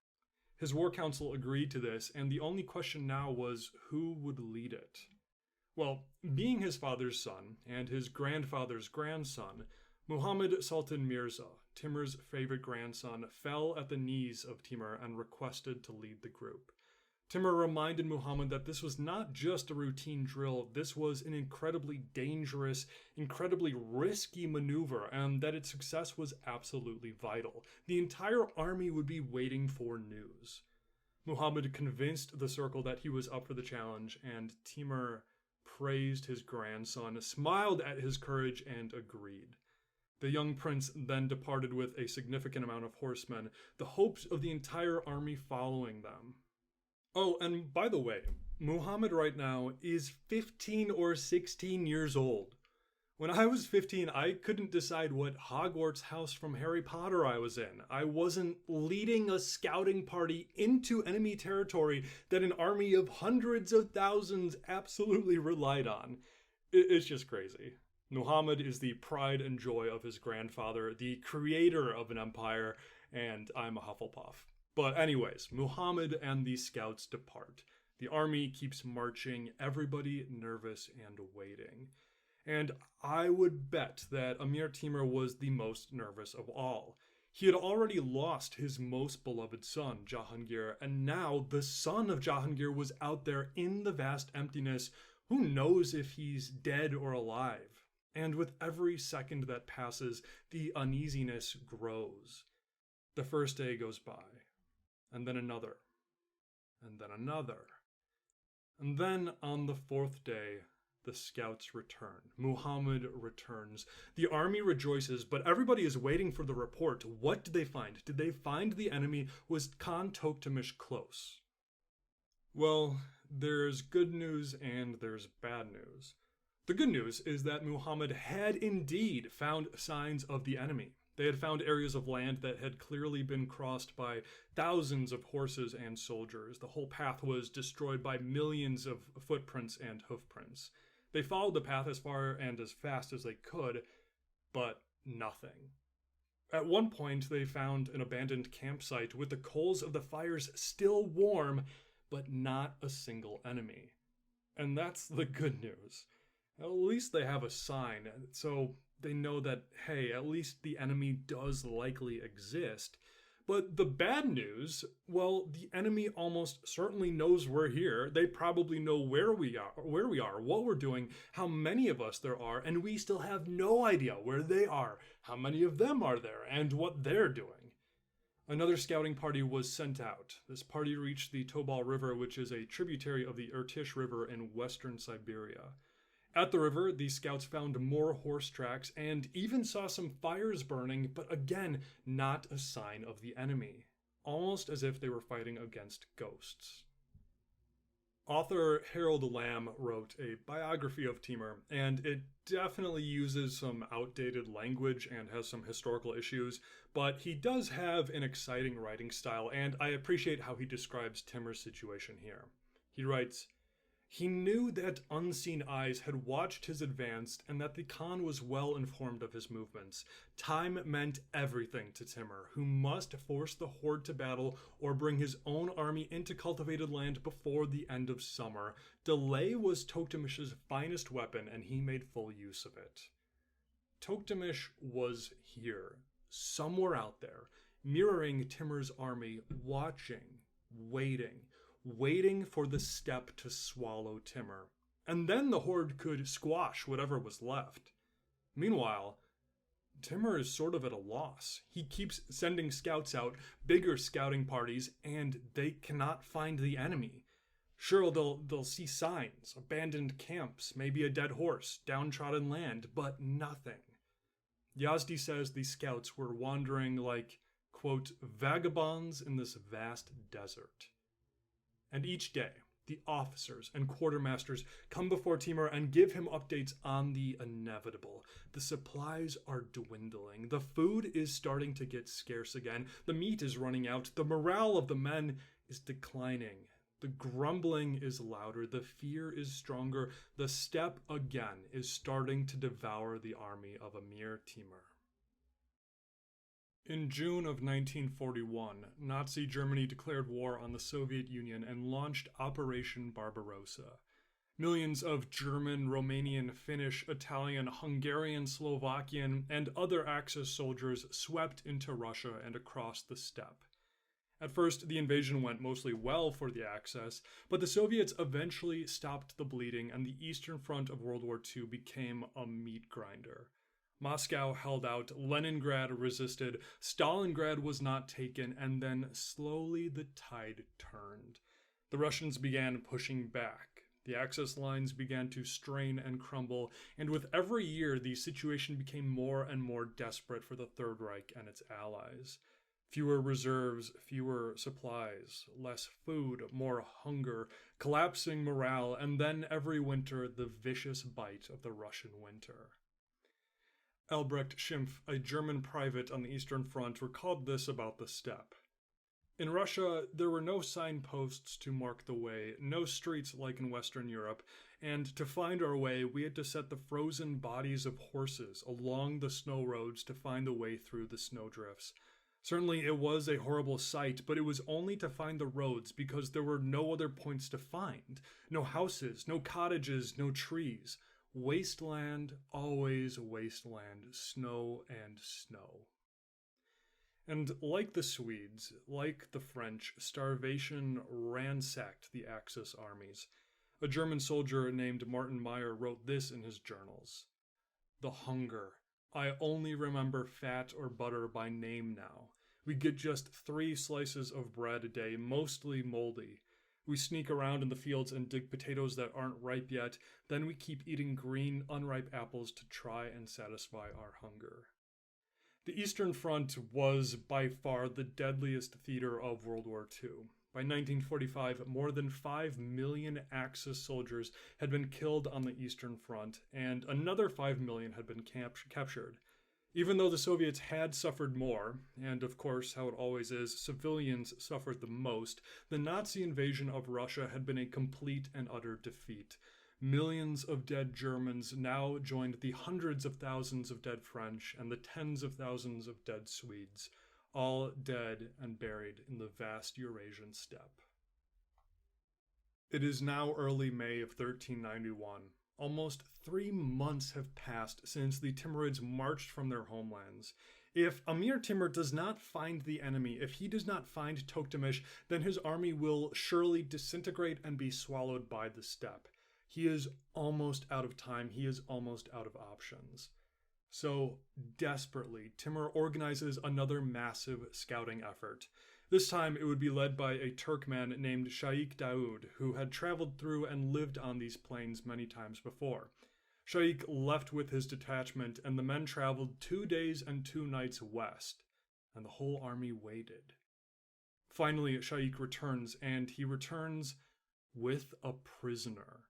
His war council agreed to this, and the only question now was who would lead it. Well, being his father's son and his grandfather's grandson, Muhammad Sultan Mirza, Timur's favorite grandson, fell at the knees of Timur and requested to lead the group. Timur reminded Muhammad that this was not just a routine drill, this was an incredibly dangerous, incredibly risky maneuver, and that its success was absolutely vital. The entire army would be waiting for news. Muhammad convinced the circle that he was up for the challenge, and Timur praised his grandson, smiled at his courage, and agreed. The young prince then departed with a significant amount of horsemen, the hopes of the entire army following them. Oh, and by the way, Muhammad right now is 15 or 16 years old. When I was 15, I couldn't decide what Hogwarts house from Harry Potter I was in. I wasn't leading a scouting party into enemy territory that an army of hundreds of thousands absolutely relied on. It's just crazy. Muhammad is the pride and joy of his grandfather, the creator of an empire, and I'm a Hufflepuff. But anyways, Muhammad and the scouts depart. The army keeps marching, everybody nervous and waiting. And I would bet that Amir Timur was the most nervous of all. He had already lost his most beloved son, Jahangir, and now the son of Jahangir was out there in the vast emptiness. Who knows if he's dead or alive? And with every second that passes, the uneasiness grows. The first day goes by, and then another, and then another. And then on the fourth day, the scouts return. Muhammad returns. The army rejoices, but everybody is waiting for the report. What did they find? Did they find the enemy? Was Khan Tokhtamysh close? Well, there's good news and there's bad news. The good news is that Muhammad had indeed found signs of the enemy. They had found areas of land that had clearly been crossed by thousands of horses and soldiers. The whole path was destroyed by millions of footprints and hoofprints. They followed the path as far and as fast as they could, but nothing. At one point, they found an abandoned campsite with the coals of the fires still warm, but not a single enemy. And that's the good news. At least they have a sign, so they know that, hey, at least the enemy does likely exist. But the bad news, well, the enemy almost certainly knows we're here. They probably know where we are, what we're doing, how many of us there are, and we still have no idea where they are, how many of them are there, and what they're doing. Another scouting party was sent out. This party reached the Tobol River, which is a tributary of the Irtysh River in western Siberia. At the river, the scouts found more horse tracks and even saw some fires burning, but again, not a sign of the enemy. Almost as if they were fighting against ghosts. Author Harold Lamb wrote a biography of Timur, and it definitely uses some outdated language and has some historical issues, but he does have an exciting writing style, and I appreciate how he describes Timur's situation here. He writes, "He knew that unseen eyes had watched his advance and that the Khan was well informed of his movements. Time meant everything to Timur, who must force the horde to battle or bring his own army into cultivated land before the end of summer. Delay was Tokhtamysh's finest weapon, and he made full use of it." Tokhtamysh was here, somewhere out there, mirroring Timur's army, watching, waiting for the steppe to swallow Timur. And then the horde could squash whatever was left. Meanwhile, Timur is sort of at a loss. He keeps sending scouts out, bigger scouting parties, and they cannot find the enemy. Sure, they'll see signs, abandoned camps, maybe a dead horse, downtrodden land, but nothing. Yazdi says the scouts were wandering like, quote, vagabonds in this vast desert. And each day, the officers and quartermasters come before Timur and give him updates on the inevitable. The supplies are dwindling. The food is starting to get scarce again. The meat is running out. The morale of the men is declining. The grumbling is louder. The fear is stronger. The steppe again is starting to devour the army of Amir Timur. In June of 1941, Nazi Germany declared war on the Soviet Union and launched Operation Barbarossa. Millions of German, Romanian, Finnish, Italian, Hungarian, Slovakian, and other Axis soldiers swept into Russia and across the steppe. At first, the invasion went mostly well for the Axis, but the Soviets eventually stopped the bleeding and the Eastern Front of World War II became a meat grinder. Moscow held out, Leningrad resisted, Stalingrad was not taken, and then slowly the tide turned. The Russians began pushing back. The Axis lines began to strain and crumble, and with every year the situation became more and more desperate for the Third Reich and its allies. Fewer reserves, fewer supplies, less food, more hunger, collapsing morale, and then every winter the vicious bite of the Russian winter. Albrecht Schimpf, a German private on the Eastern Front, recalled this about the steppe. In Russia, there were no signposts to mark the way, no streets like in Western Europe, and to find our way, we had to set the frozen bodies of horses along the snow roads to find the way through the snowdrifts. Certainly it was a horrible sight, but it was only to find the roads because there were no other points to find. No houses, no cottages, no trees. Wasteland, always wasteland, snow and snow. And like the Swedes, like the French, starvation ransacked the Axis armies. A German soldier named Martin Meyer wrote this in his journals. "The hunger. I only remember fat or butter by name now. We get just 3 slices of bread a day, mostly moldy. We sneak around in the fields and dig potatoes that aren't ripe yet, then we keep eating green, unripe apples to try and satisfy our hunger." The Eastern Front was by far the deadliest theater of World War II. By 1945, more than 5 million Axis soldiers had been killed on the Eastern Front, and another 5 million had been captured. Even though the Soviets had suffered more, and of course, how it always is, civilians suffered the most, the Nazi invasion of Russia had been a complete and utter defeat. Millions of dead Germans now joined the hundreds of thousands of dead French and the tens of thousands of dead Swedes, all dead and buried in the vast Eurasian steppe. It is now early May of 1391. Almost 3 months have passed since the Timurids marched from their homelands. If Amir Timur does not find the enemy, if he does not find Tokhtamysh, then his army will surely disintegrate and be swallowed by the steppe. He is almost out of time. He is almost out of options. So, desperately, Timur organizes another massive scouting effort. This time, it would be led by a Turkman named Shaikh Daoud, who had traveled through and lived on these plains many times before. Shaikh left with his detachment, and the men traveled 2 days and 2 nights west, and the whole army waited. Finally, Shaikh returns, and he returns with a prisoner.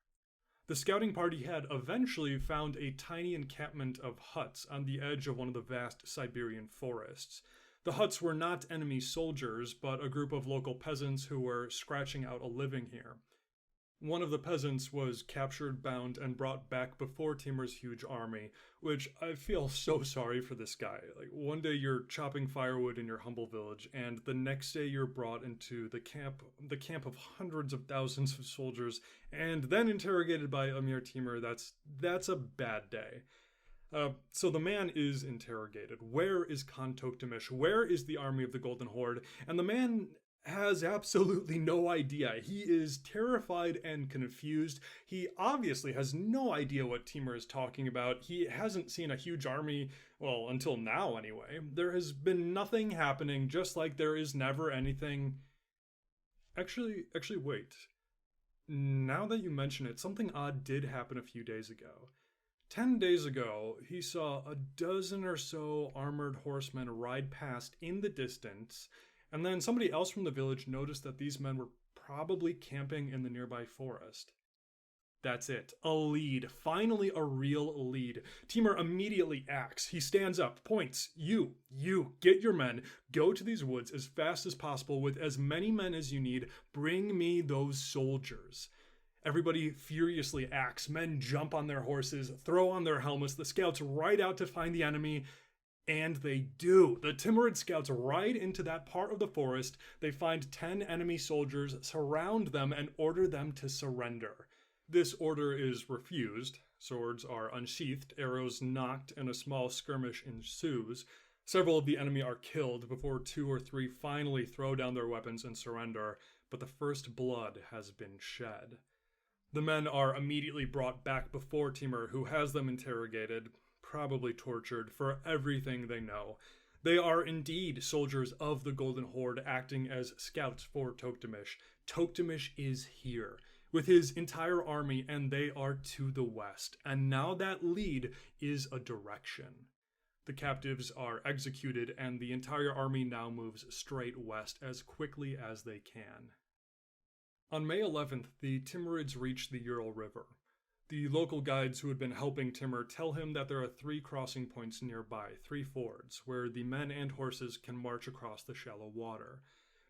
The scouting party had eventually found a tiny encampment of huts on the edge of one of the vast Siberian forests. The huts were not enemy soldiers, but a group of local peasants who were scratching out a living here. One of the peasants was captured, bound, and brought back before Timur's huge army, which I feel so sorry for this guy. Like, one day you're chopping firewood in your humble village, and the next day you're brought into the camp of hundreds of thousands of soldiers, and then interrogated by Amir Timur. That's a bad day. So the man is interrogated. Where is Khan Tokhtamysh? Where is the army of the Golden Horde? And the man has absolutely no idea. He is terrified and confused. He obviously has no idea what Timur is talking about. He hasn't seen a huge army, well, until now anyway. There has been nothing happening, just like there is never anything. Actually, wait. Now that you mention it, something odd did happen a few days ago. 10 days ago, he saw a dozen or so armored horsemen ride past in the distance, and then somebody else from the village noticed that these men were probably camping in the nearby forest. That's it. A lead. Finally a real lead. Timur immediately acts. He stands up, points. You, get your men. Go to these woods as fast as possible with as many men as you need. Bring me those soldiers. Everybody furiously acts. Men jump on their horses, throw on their helmets. The scouts ride out to find the enemy. And they do. The Timurid scouts ride into that part of the forest. They find 10 enemy soldiers, surround them, and order them to surrender. This order is refused. Swords are unsheathed, arrows knocked, and a small skirmish ensues. Several of the enemy are killed before 2 or 3 finally throw down their weapons and surrender, but the first blood has been shed. The men are immediately brought back before Timur, who has them interrogated, probably tortured, for everything they know. They are indeed soldiers of the Golden Horde acting as scouts for Tokhtamysh. Tokhtamysh is here with his entire army, and they are to the west. And now that lead is a direction. The captives are executed, and the entire army now moves straight west as quickly as they can. On May 11th, the Timurids reach the Ural River. The local guides who had been helping Timur tell him that there are 3 crossing points nearby, 3 fords, where the men and horses can march across the shallow water.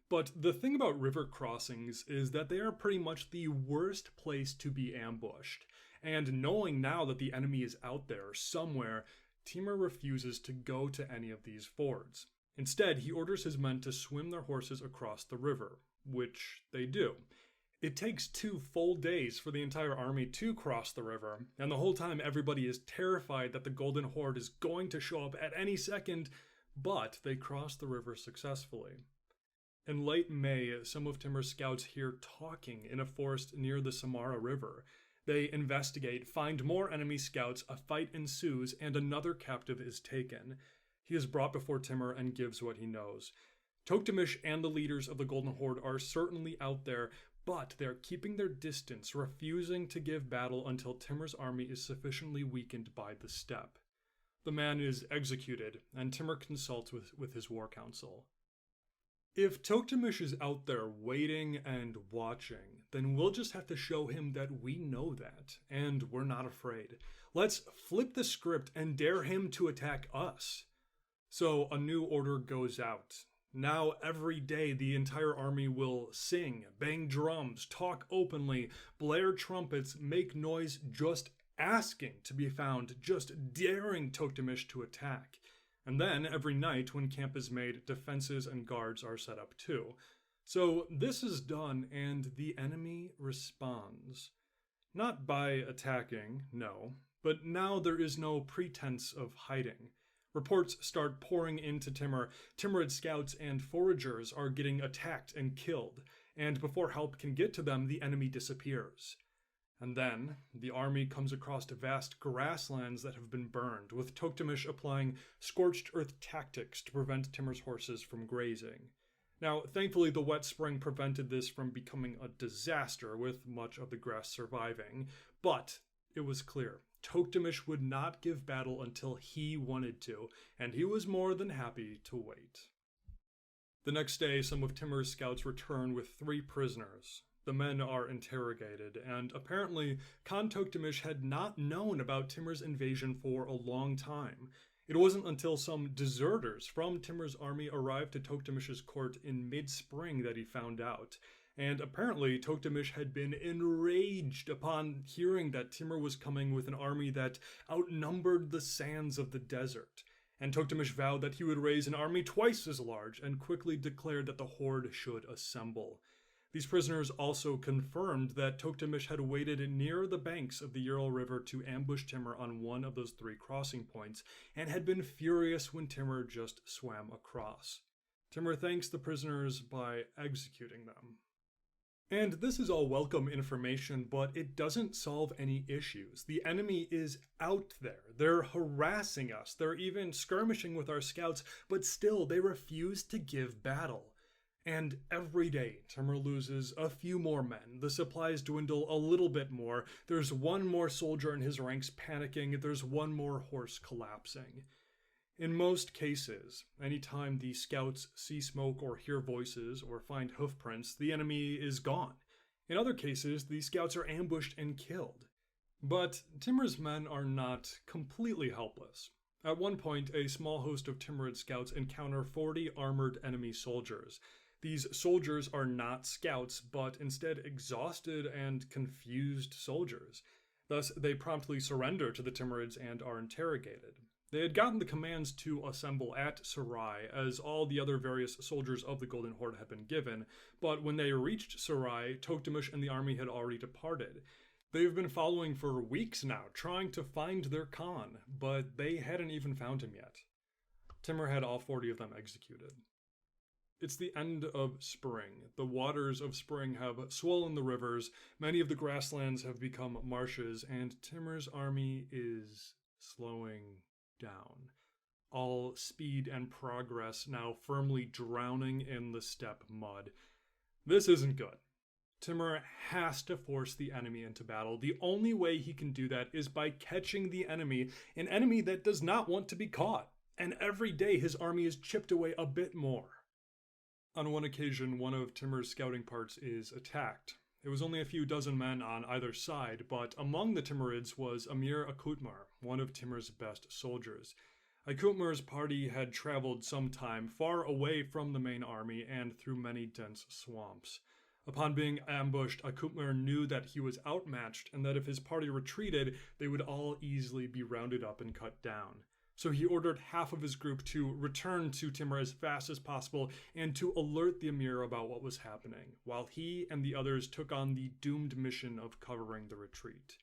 But the thing about river crossings is that they are pretty much the worst place to be ambushed. And knowing now that the enemy is out there somewhere, Timur refuses to go to any of these fords. Instead, he orders his men to swim their horses across the river, which they do. It takes 2 full days for the entire army to cross the river, and the whole time everybody is terrified that the Golden Horde is going to show up at any second, but they cross the river successfully. In late May, some of Timur's scouts hear talking in a forest near the Samara River. They investigate, find more enemy scouts, a fight ensues, and another captive is taken. He is brought before Timur and gives what he knows. Tokhtamysh and the leaders of the Golden Horde are certainly out there, but they're keeping their distance, refusing to give battle until Timur's army is sufficiently weakened by the steppe. The man is executed, and Timur consults with his war council. If Tokhtamysh is out there waiting and watching, then we'll just have to show him that we know that, and we're not afraid. Let's flip the script and dare him to attack us. So a new order goes out. Now every day the entire army will sing, bang drums, talk openly, blare trumpets, make noise, just asking to be found, just daring Tokhtamysh to attack. And then, every night when camp is made, defenses and guards are set up too. So this is done, and the enemy responds. Not by attacking, no, but now there is no pretense of hiding. Reports start pouring into Timur. Timurid scouts and foragers are getting attacked and killed, and before help can get to them, the enemy disappears. And then, the army comes across vast grasslands that have been burned, with Tokhtamysh applying scorched earth tactics to prevent Timur's horses from grazing. Now, thankfully, the wet spring prevented this from becoming a disaster, with much of the grass surviving, but it was clear. Tokhtamysh would not give battle until he wanted to, and he was more than happy to wait. The next day, some of Timur's scouts return with 3 prisoners. The men are interrogated, and apparently Khan Tokhtamysh had not known about Timur's invasion for a long time. It wasn't until some deserters from Timur's army arrived to Tokhtamysh's court in mid-spring that he found out. And apparently Tokhtamysh had been enraged upon hearing that Timur was coming with an army that outnumbered the sands of the desert. And Tokhtamysh vowed that he would raise an army twice as large, and quickly declared that the horde should assemble. These prisoners also confirmed that Tokhtamysh had waited near the banks of the Ural River to ambush Timur on one of those 3 crossing points, and had been furious when Timur just swam across. Timur thanks the prisoners by executing them. And this is all welcome information, but it doesn't solve any issues. The enemy is out there. They're harassing us. They're even skirmishing with our scouts, but still they refuse to give battle. And every day, Timur loses a few more men. The supplies dwindle a little bit more. There's 1 more soldier in his ranks panicking. There's 1 more horse collapsing. In most cases, anytime the scouts see smoke or hear voices or find hoofprints, the enemy is gone. In other cases, the scouts are ambushed and killed. But Timur's men are not completely helpless. At one point, a small host of Timurid scouts encounter 40 armored enemy soldiers. These soldiers are not scouts, but instead exhausted and confused soldiers. Thus, they promptly surrender to the Timurids and are interrogated. They had gotten the commands to assemble at Sarai, as all the other various soldiers of the Golden Horde had been given, but when they reached Sarai, Tokhtamysh and the army had already departed. They've been following for weeks now, trying to find their Khan, but they hadn't even found him yet. Timur had all 40 of them executed. It's the end of spring. The waters of spring have swollen the rivers, many of the grasslands have become marshes, and Timur's army is slowing down. All speed and progress now firmly drowning in the steppe mud. This isn't good. Timur has to force the enemy into battle. The only way he can do that is by catching the enemy, an enemy that does not want to be caught. and every day his army is chipped away a bit more. On one occasion, one of Timur's scouting parts is attacked. It was only a few dozen men on either side, but among the Timurids was Amir Timur, one of Timur's best soldiers. Timur's party had traveled some time far away from the main army and through many dense swamps. Upon being ambushed, Timur knew that he was outmatched and that if his party retreated, they would all easily be rounded up and cut down. So he ordered half of his group to return to Timur as fast as possible and to alert the Emir about what was happening, while he and the others took on the doomed mission of covering the retreat.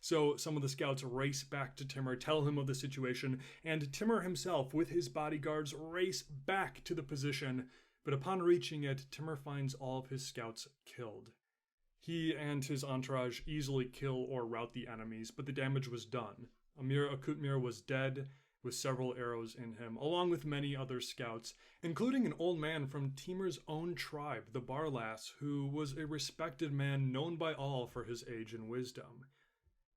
So some of the scouts race back to Timur, tell him of the situation, and Timur himself, with his bodyguards, race back to the position, but upon reaching it, Timur finds all of his scouts killed. He and his entourage easily kill or rout the enemies, but the damage was done. Amir Timur was dead, with several arrows in him, along with many other scouts, including an old man from Timur's own tribe, the Barlas, who was a respected man known by all for his age and wisdom.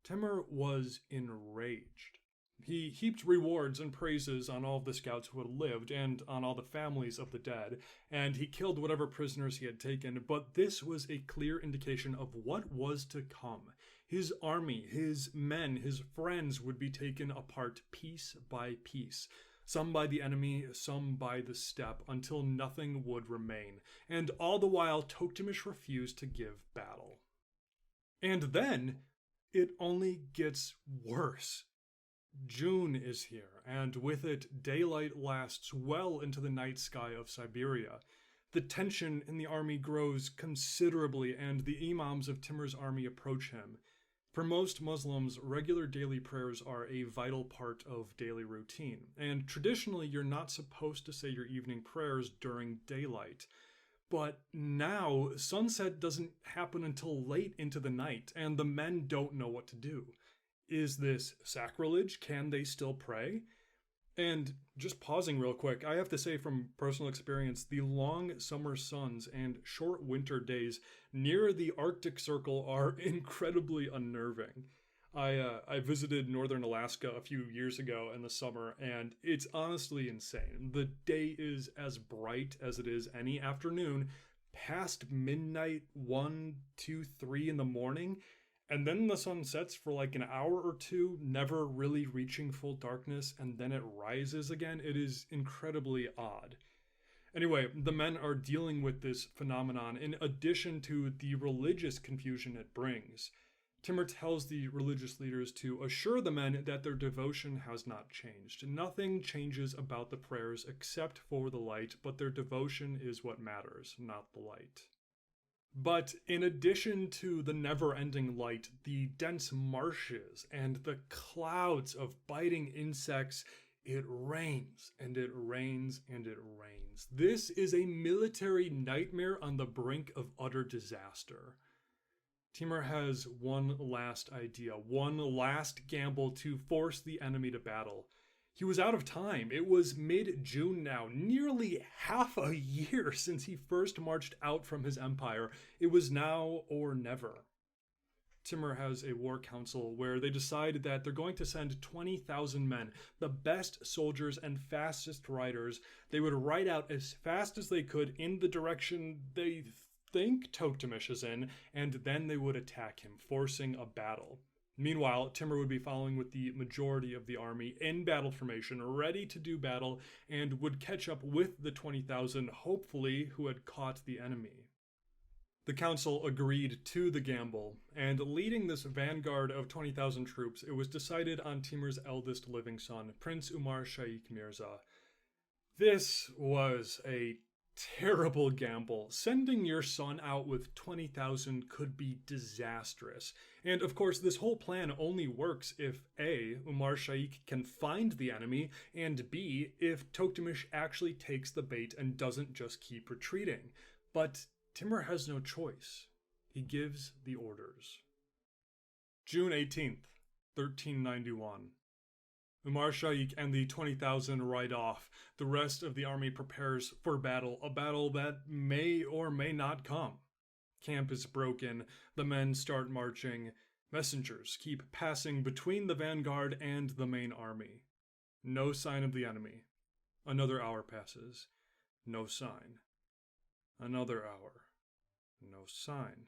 Timur was enraged. He heaped rewards and praises on all of the scouts who had lived and on all the families of the dead, and he killed whatever prisoners he had taken, but this was a clear indication of what was to come. His army, his men, his friends would be taken apart piece by piece, some by the enemy, some by the steppe, until nothing would remain, and all the while Tokhtamysh refused to give battle. And then, it only gets worse. June is here, and with it, daylight lasts well into the night sky of Siberia. The tension in the army grows considerably, and the imams of Timur's army approach him. For most Muslims, regular daily prayers are a vital part of daily routine, and traditionally you're not supposed to say your evening prayers during daylight. But now, sunset doesn't happen until late into the night, and the men don't know what to do. Is this sacrilege? Can they still pray? And just pausing real quick, I have to say from personal experience, the long summer suns and short winter days near the Arctic Circle are incredibly unnerving. I visited northern Alaska a few years ago in the summer, and it's honestly insane. The day is as bright as it is any afternoon, past midnight, 1, 2, 3 in the morning, and then the sun sets for like an hour or two, never really reaching full darkness, and then it rises again. It is incredibly odd. Anyway, the men are dealing with this phenomenon in addition to the religious confusion it brings. Timur tells the religious leaders to assure the men that their devotion has not changed. Nothing changes about the prayers except for the light, but their devotion is what matters, not the light. But in addition to the never-ending light, the dense marshes and the clouds of biting insects, it rains and it rains and it rains. This is a military nightmare on the brink of utter disaster. Timur has one last idea, one last gamble to force the enemy to battle. He was out of time. It was mid-June now, nearly half a year since he first marched out from his empire. It was now or never. Timur has a war council where they decide that they're going to send 20,000 men, the best soldiers and fastest riders. They would ride out as fast as they could in the direction they think Tokhtamysh is in, and then they would attack him, forcing a battle. Meanwhile, Timur would be following with the majority of the army in battle formation, ready to do battle, and would catch up with the 20,000, hopefully, who had caught the enemy. The council agreed to the gamble, and leading this vanguard of 20,000 troops, it was decided on Timur's eldest living son, Prince Umar Shaikh Mirza. This was a terrible gamble. Sending your son out with 20,000 could be disastrous. And of course, this whole plan only works if A, Umar Shaikh can find the enemy, and B, if Tokhtamysh actually takes the bait and doesn't just keep retreating. But Timur has no choice. He gives the orders. June 18th, 1391. Umar Shaikh and the 20,000 ride off. The rest of the army prepares for battle, a battle that may or may not come. Camp is broken, the men start marching. Messengers keep passing between the vanguard and the main army. No sign of the enemy. Another hour passes. No sign. Another hour. No sign.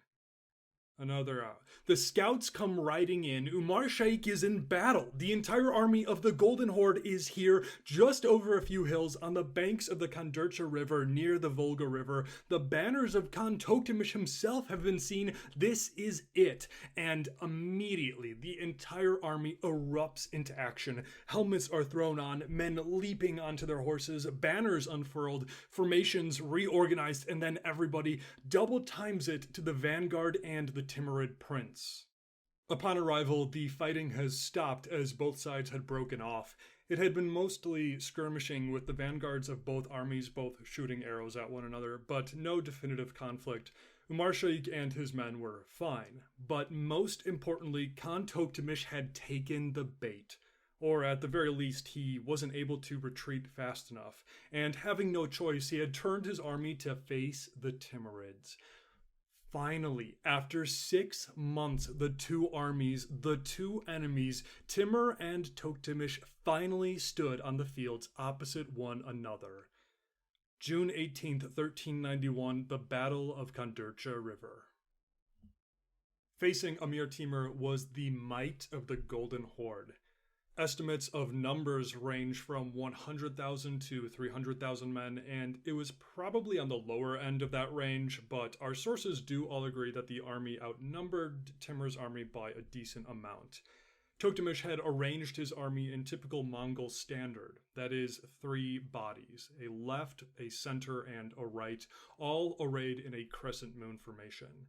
Another hour. The scouts come riding in. Umar Shaikh is in battle. The entire army of the Golden Horde is here, just over a few hills on the banks of the Kondurcha River near the Volga River. The banners of Khan Tokhtamysh himself have been seen. This is it. And immediately, the entire army erupts into action. Helmets are thrown on, men leaping onto their horses, banners unfurled, formations reorganized, and then everybody double times it to the vanguard and the Timurid prince. Upon arrival, the fighting has stopped as both sides had broken off. It had been mostly skirmishing with the vanguards of both armies, both shooting arrows at one another, but no definitive conflict. Umar Shaikh and his men were fine, but most importantly, Khan Tokhtamysh had taken the bait. Or at the very least, he wasn't able to retreat fast enough, and having no choice, he had turned his army to face the Timurids. Finally, after 6 months, the two armies, the two enemies, Timur and Tokhtamysh, finally stood on the fields opposite one another. June 18th, 1391, the Battle of Kondurcha River. Facing Amir Timur was the might of the Golden Horde. Estimates of numbers range from 100,000 to 300,000 men, and it was probably on the lower end of that range, but our sources do all agree that the army outnumbered Timur's army by a decent amount. Tokhtamysh had arranged his army in typical Mongol standard, that is, 3 bodies, a left, a center, and a right, all arrayed in a crescent moon formation.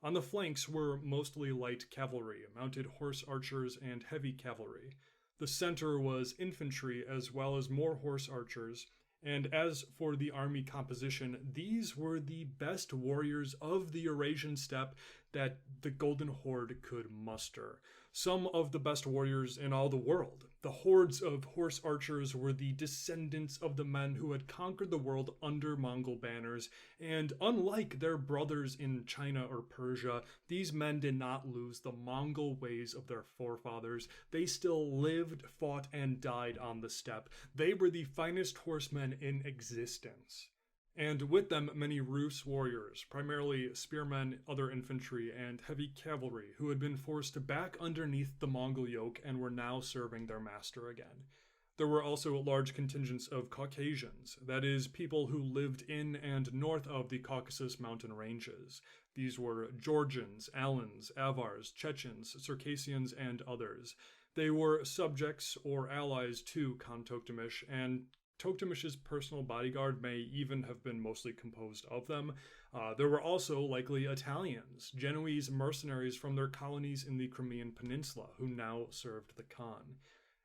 On the flanks were mostly light cavalry, mounted horse archers, and heavy cavalry. The center was infantry as well as more horse archers, and as for the army composition, these were the best warriors of the Eurasian steppe that the Golden Horde could muster. Some of the best warriors in all the world. The hordes of horse archers were the descendants of the men who had conquered the world under Mongol banners, and unlike their brothers in China or Persia, these men did not lose the Mongol ways of their forefathers. They still lived, fought, and died on the steppe. They were the finest horsemen in existence. And with them, many Rus warriors, primarily spearmen, other infantry, and heavy cavalry, who had been forced back underneath the Mongol yoke and were now serving their master again. There were also large contingents of Caucasians, that is, people who lived in and north of the Caucasus mountain ranges. These were Georgians, Alans, Avars, Chechens, Circassians, and others. They were subjects or allies to Khan Tokhtamysh, and Tokhtamysh's personal bodyguard may even have been mostly composed of them. There were also likely Italians, Genoese mercenaries from their colonies in the Crimean Peninsula, who now served the Khan.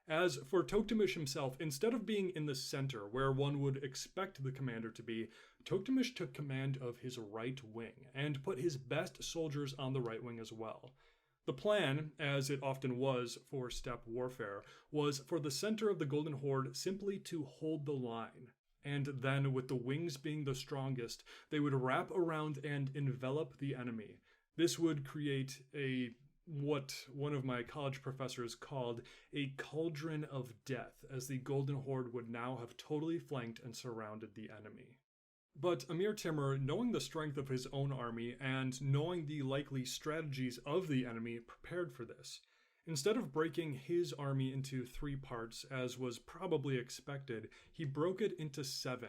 As for Tokhtamysh himself, instead of being in the center, where one would expect the commander to be, Tokhtamysh took command of his right wing, and put his best soldiers on the right wing as well. The plan, as it often was for steppe warfare, was for the center of the Golden Horde simply to hold the line, and then, with the wings being the strongest, they would wrap around and envelop the enemy. This would create what one of my college professors called a cauldron of death, as the Golden Horde would now have totally flanked and surrounded the enemy. But Amir Timur, knowing the strength of his own army and knowing the likely strategies of the enemy, prepared for this. Instead of breaking his army into 3 parts, as was probably expected, he broke it into 7.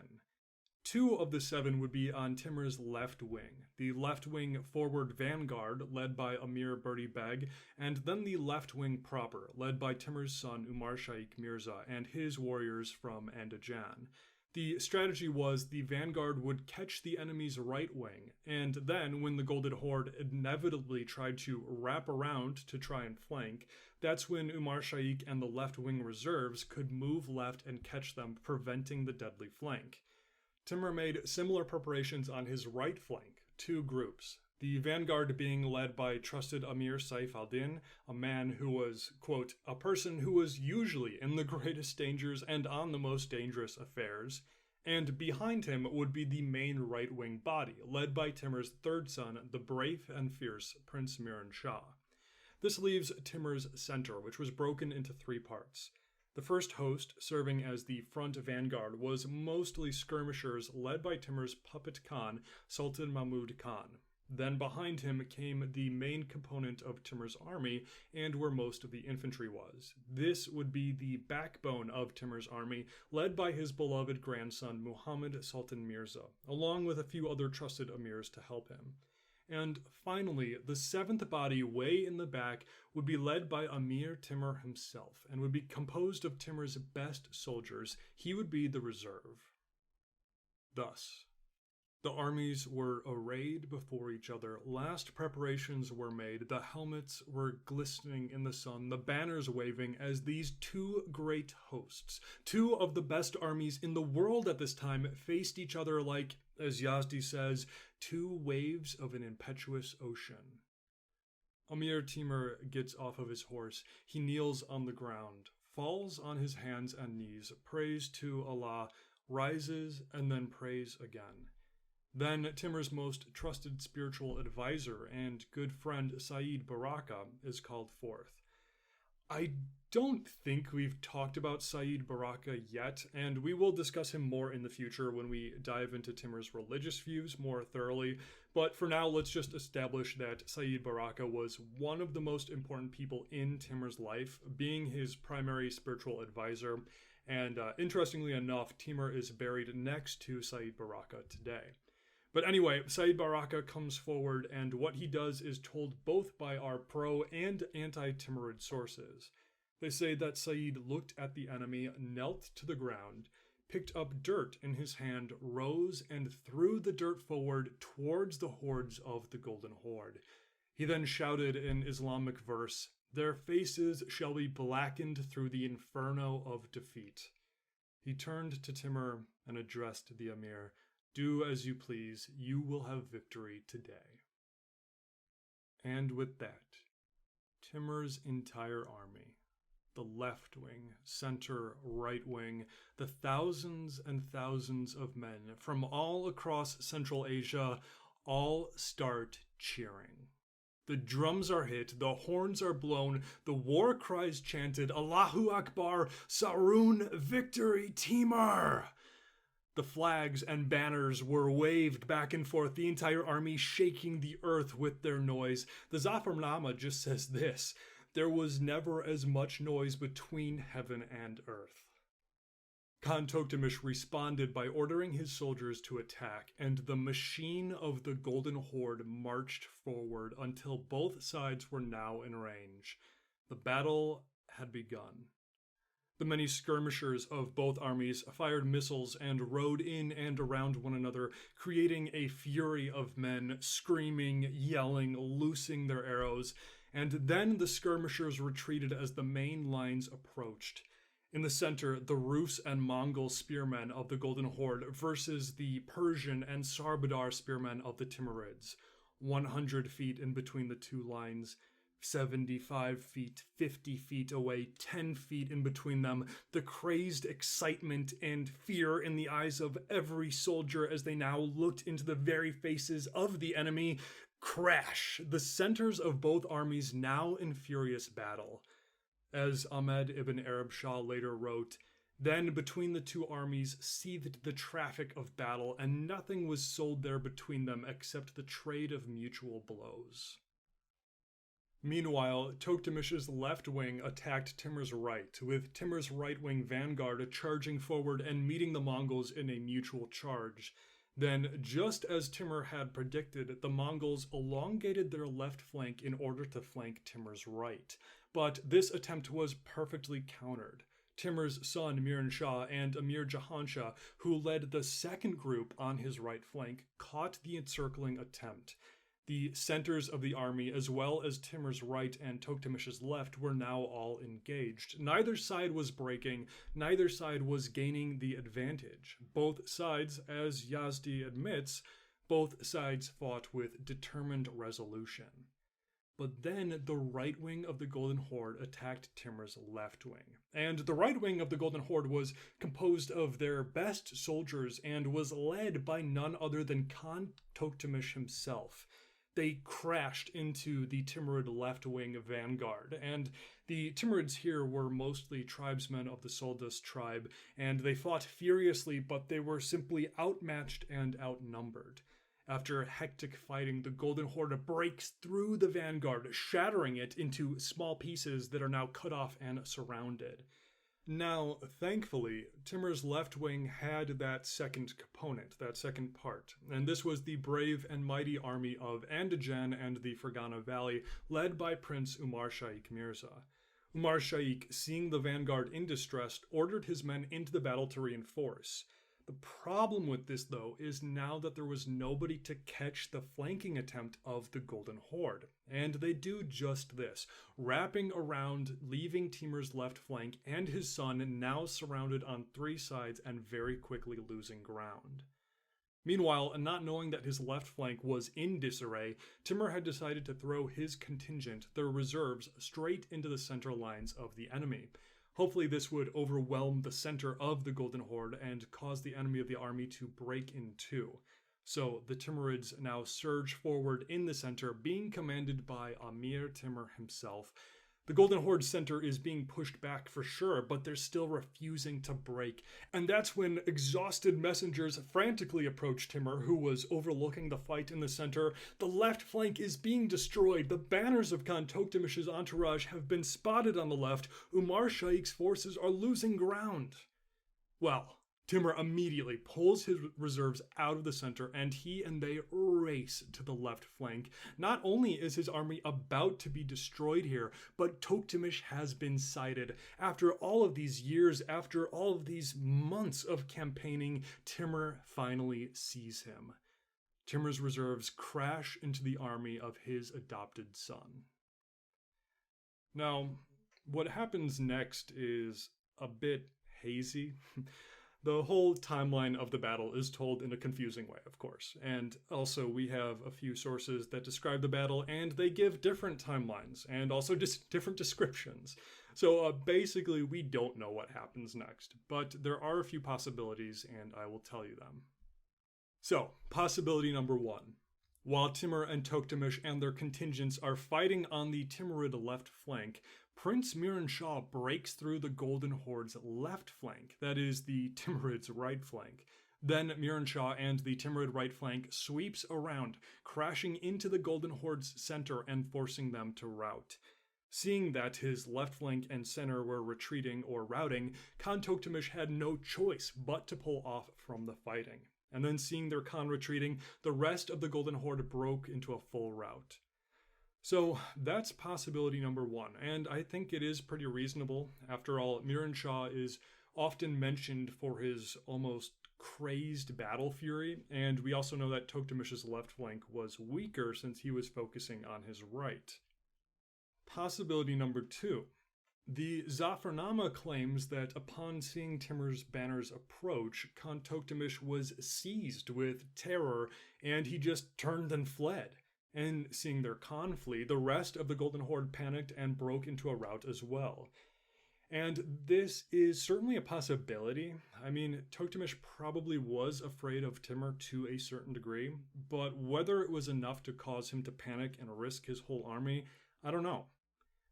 2 of the 7 would be on Timur's left wing, the left wing forward vanguard, led by Amir Berdi Beg, and then the left wing proper, led by Timur's son Umar Shaikh Mirza and his warriors from Andajan. The strategy was the vanguard would catch the enemy's right wing, and then when the Golden Horde inevitably tried to wrap around to try and flank, that's when Umar Shaikh and the left wing reserves could move left and catch them, preventing the deadly flank. Timur made similar preparations on his right flank, 2 groups. The vanguard being led by trusted Amir Saif al-Din, a man who was, quote, a person who was usually in the greatest dangers and on the most dangerous affairs, and behind him would be the main right-wing body, led by Timur's 3rd son, the brave and fierce Prince Miran Shah. This leaves Timur's center, which was broken into 3 parts. The first host, serving as the front vanguard, was mostly skirmishers led by Timur's puppet Khan, Sultan Mahmud Khan. Then behind him came the main component of Timur's army and where most of the infantry was. This would be the backbone of Timur's army, led by his beloved grandson Muhammad Sultan Mirza, along with a few other trusted emirs to help him. And finally, the seventh body way in the back would be led by Amir Timur himself and would be composed of Timur's best soldiers. He would be the reserve. Thus, the armies were arrayed before each other, last preparations were made, the helmets were glistening in the sun, the banners waving as these two great hosts, two of the best armies in the world at this time, faced each other like, as Yazdi says, two waves of an impetuous ocean. Amir Timur gets off of his horse, he kneels on the ground, falls on his hands and knees, prays to Allah, rises, and then prays again. Then Timur's most trusted spiritual advisor and good friend Saeed Baraka is called forth. I don't think we've talked about Saeed Baraka yet, and we will discuss him more in the future when we dive into Timur's religious views more thoroughly, but for now let's just establish that Saeed Baraka was one of the most important people in Timur's life, being his primary spiritual advisor, and interestingly enough, Timur is buried next to Saeed Baraka today. But anyway, Saeed Baraka comes forward, and what he does is told both by our pro- and anti-Timurid sources. They say that Saeed looked at the enemy, knelt to the ground, picked up dirt in his hand, rose, and threw the dirt forward towards the hordes of the Golden Horde. He then shouted in Islamic verse, "Their faces shall be blackened through the inferno of defeat." He turned to Timur and addressed the emir, "Do as you please, you will have victory today." And with that, Timur's entire army, the left wing, center, right wing, the thousands and thousands of men from all across Central Asia, all start cheering. The drums are hit, the horns are blown, the war cries chanted, "Allahu Akbar, Sarun, victory, Timur!" The flags and banners were waved back and forth, the entire army shaking the earth with their noise. The Zafarnama just says this: "There was never as much noise between heaven and earth." Khan Tokhtamysh responded by ordering his soldiers to attack, and the machine of the Golden Horde marched forward until both sides were now in range. The battle had begun. The many skirmishers of both armies fired missiles and rode in and around one another, creating a fury of men, screaming, yelling, loosing their arrows, and then the skirmishers retreated as the main lines approached. In the center, the Rus and Mongol spearmen of the Golden Horde versus the Persian and Sarbadar spearmen of the Timurids. 100 feet in between the two lines. 75 feet, 50 feet away, 10 feet in between them, the crazed excitement and fear in the eyes of every soldier as they now looked into the very faces of the enemy. Crash! The centers of both armies now in furious battle. As Ahmed ibn Arab Shah later wrote, "Then between the two armies seethed the traffic of battle, and nothing was sold there between them except the trade of mutual blows." Meanwhile, Tokhtamysh's left wing attacked Timur's right, with Timur's right-wing vanguard charging forward and meeting the Mongols in a mutual charge. Then, just as Timur had predicted, the Mongols elongated their left flank in order to flank Timur's right. But this attempt was perfectly countered. Timur's son Miran Shah and Amir Jahan Shah, who led the second group on his right flank, caught the encircling attempt. The centers of the army, as well as Timur's right and Tokhtamysh's left, were now all engaged. Neither side was breaking, neither side was gaining the advantage. Both sides, as Yazdi admits, both sides fought with determined resolution. But then the right wing of the Golden Horde attacked Timur's left wing. And the right wing of the Golden Horde was composed of their best soldiers and was led by none other than Khan Tokhtamysh himself. they crashed into the Timurid left-wing vanguard, and the Timurids here were mostly tribesmen of the Soldus tribe, and they fought furiously, but they were simply outmatched and outnumbered. After hectic fighting, the Golden Horde breaks through the vanguard, shattering it into small pieces that are now cut off and surrounded. Now, thankfully, Timur's left wing had that second component, that second part, and this was the brave and mighty army of Andijan and the Fergana Valley, led by Prince Umar Shaikh Mirza. Umar Shaikh, seeing the vanguard in distress, ordered his men into the battle to reinforce. The problem with this, though, is now that there was nobody to catch the flanking attempt of the Golden Horde. And they do just this, wrapping around, leaving Timur's left flank and his son now surrounded on three sides and very quickly losing ground. Meanwhile, not knowing that his left flank was in disarray, Timur had decided to throw his contingent, their reserves, straight into the center lines of the enemy. Hopefully this would overwhelm the center of the Golden Horde and cause the enemy of the army to break in two. So the Timurids now surge forward in the center, being commanded by Amir Timur himself. The Golden Horde center is being pushed back for sure, but they're still refusing to break. And that's when exhausted messengers frantically approach Timur, who was overlooking the fight in the center. The left flank is being destroyed. The banners of Khan Tokhtamysh's entourage have been spotted on the left. Umar Shaikh's forces are losing ground. Well, Timur immediately pulls his reserves out of the center, and he and they race to the left flank. Not only is his army about to be destroyed here, but Tokhtamysh has been sighted. After all of these years, after all of these months of campaigning, Timur finally sees him. Timur's reserves crash into the army of his adopted son. Now, what happens next is a bit hazy. The whole timeline of the battle is told in a confusing way, of course, and also we have a few sources that describe the battle, and they give different timelines, and also just different descriptions. So basically, we don't know what happens next, but there are a few possibilities, and I will tell you them. So, possibility number one. While Timur and Tokhtamysh and their contingents are fighting on the Timurid left flank, Prince Miran Shah breaks through the Golden Horde's left flank, that is, the Timurid's right flank. Then Miran Shah and the Timurid right flank sweeps around, crashing into the Golden Horde's center and forcing them to rout. Seeing that his left flank and center were retreating or routing, Khan Tokhtamysh had no choice but to pull off from the fighting. And then seeing their Khan retreating, the rest of the Golden Horde broke into a full rout. So that's possibility number one, and I think it is pretty reasonable. After all, Miran Shah is often mentioned for his almost crazed battle fury, and we also know that Tokhtamysh's left flank was weaker since he was focusing on his right. Possibility number two. The Zafarnama claims that upon seeing Timur's banners approach, Khan Tokhtamysh was seized with terror, and he just turned and fled. And seeing their Khan flee, the rest of the Golden Horde panicked and broke into a rout as well. And this is certainly a possibility. I mean, Tokhtamysh probably was afraid of Timur to a certain degree, but whether it was enough to cause him to panic and risk his whole army, I don't know.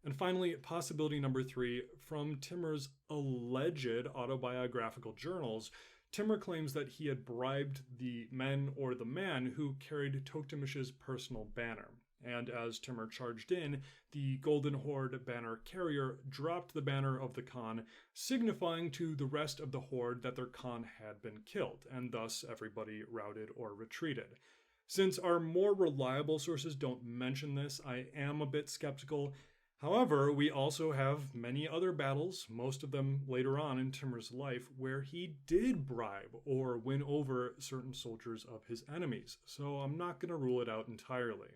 And finally, possibility number three, from Timur's alleged autobiographical journals, Timur claims that he had bribed the men or the man who carried Tokhtamysh's personal banner. And as Timur charged in, the Golden Horde banner carrier dropped the banner of the Khan, signifying to the rest of the Horde that their Khan had been killed, and thus everybody routed or retreated. Since our more reliable sources don't mention this, I am a bit skeptical. However, we also have many other battles, most of them later on in Timur's life, where he did bribe or win over certain soldiers of his enemies, so I'm not going to rule it out entirely.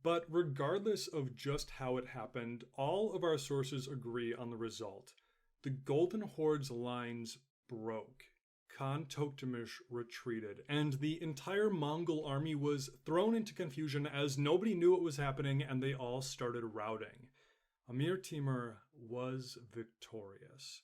But regardless of just how it happened, all of our sources agree on the result. The Golden Horde's lines broke. Khan Tokhtamysh retreated, and the entire Mongol army was thrown into confusion as nobody knew what was happening and they all started routing. Amir Timur was victorious.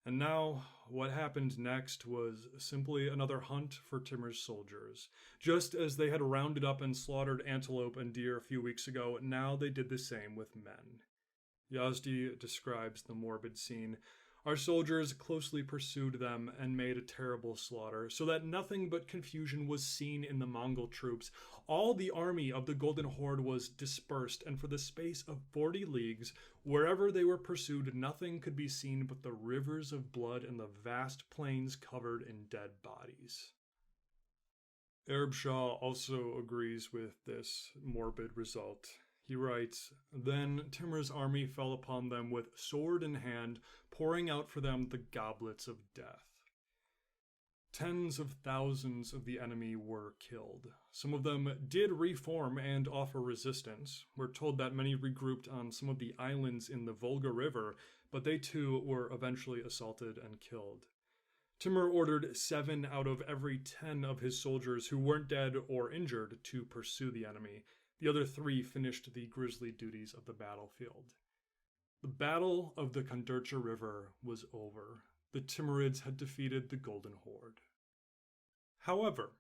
And now, what happened next was simply another hunt for Timur's soldiers. Just as they had rounded up and slaughtered antelope and deer a few weeks ago, now they did the same with men. Yazdi describes the morbid scene. Our soldiers closely pursued them and made a terrible slaughter, so that nothing but confusion was seen in the Mongol troops. All the army of the Golden Horde was dispersed, and for the space of 40 leagues, wherever they were pursued, nothing could be seen but the rivers of blood and the vast plains covered in dead bodies. Arab Shah also agrees with this morbid result. He writes, "Then Timur's army fell upon them with sword in hand, pouring out for them the goblets of death. Tens of thousands of the enemy were killed. Some of them did reform and offer resistance. We're told that many regrouped on some of the islands in the Volga River, but they too were eventually assaulted and killed. Timur ordered 7 out of every 10 of his soldiers who weren't dead or injured to pursue the enemy. The other 3 finished the grisly duties of the battlefield. The Battle of the Kondurcha River was over. The Timurids had defeated the Golden Horde. However,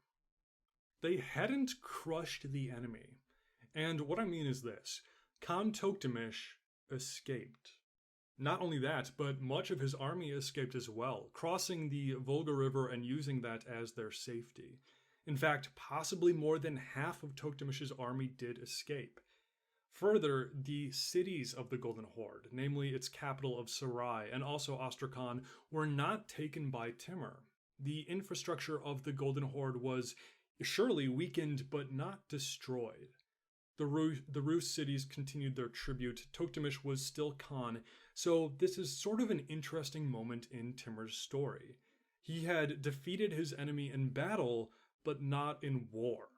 they hadn't crushed the enemy. And what I mean is this: Khan Tokhtamysh escaped. Not only that, but much of his army escaped as well, crossing the Volga River and using that as their safety. In fact, possibly more than half of Tokhtamysh's army did escape. Further, the cities of the Golden Horde, namely its capital of Sarai and also Astrakhan, were not taken by Timur. The infrastructure of the Golden Horde was surely weakened, but not destroyed. The Rus cities continued their tribute. Tokhtamysh was still Khan, so this is sort of an interesting moment in Timur's story. He had defeated his enemy in battle, but not in war.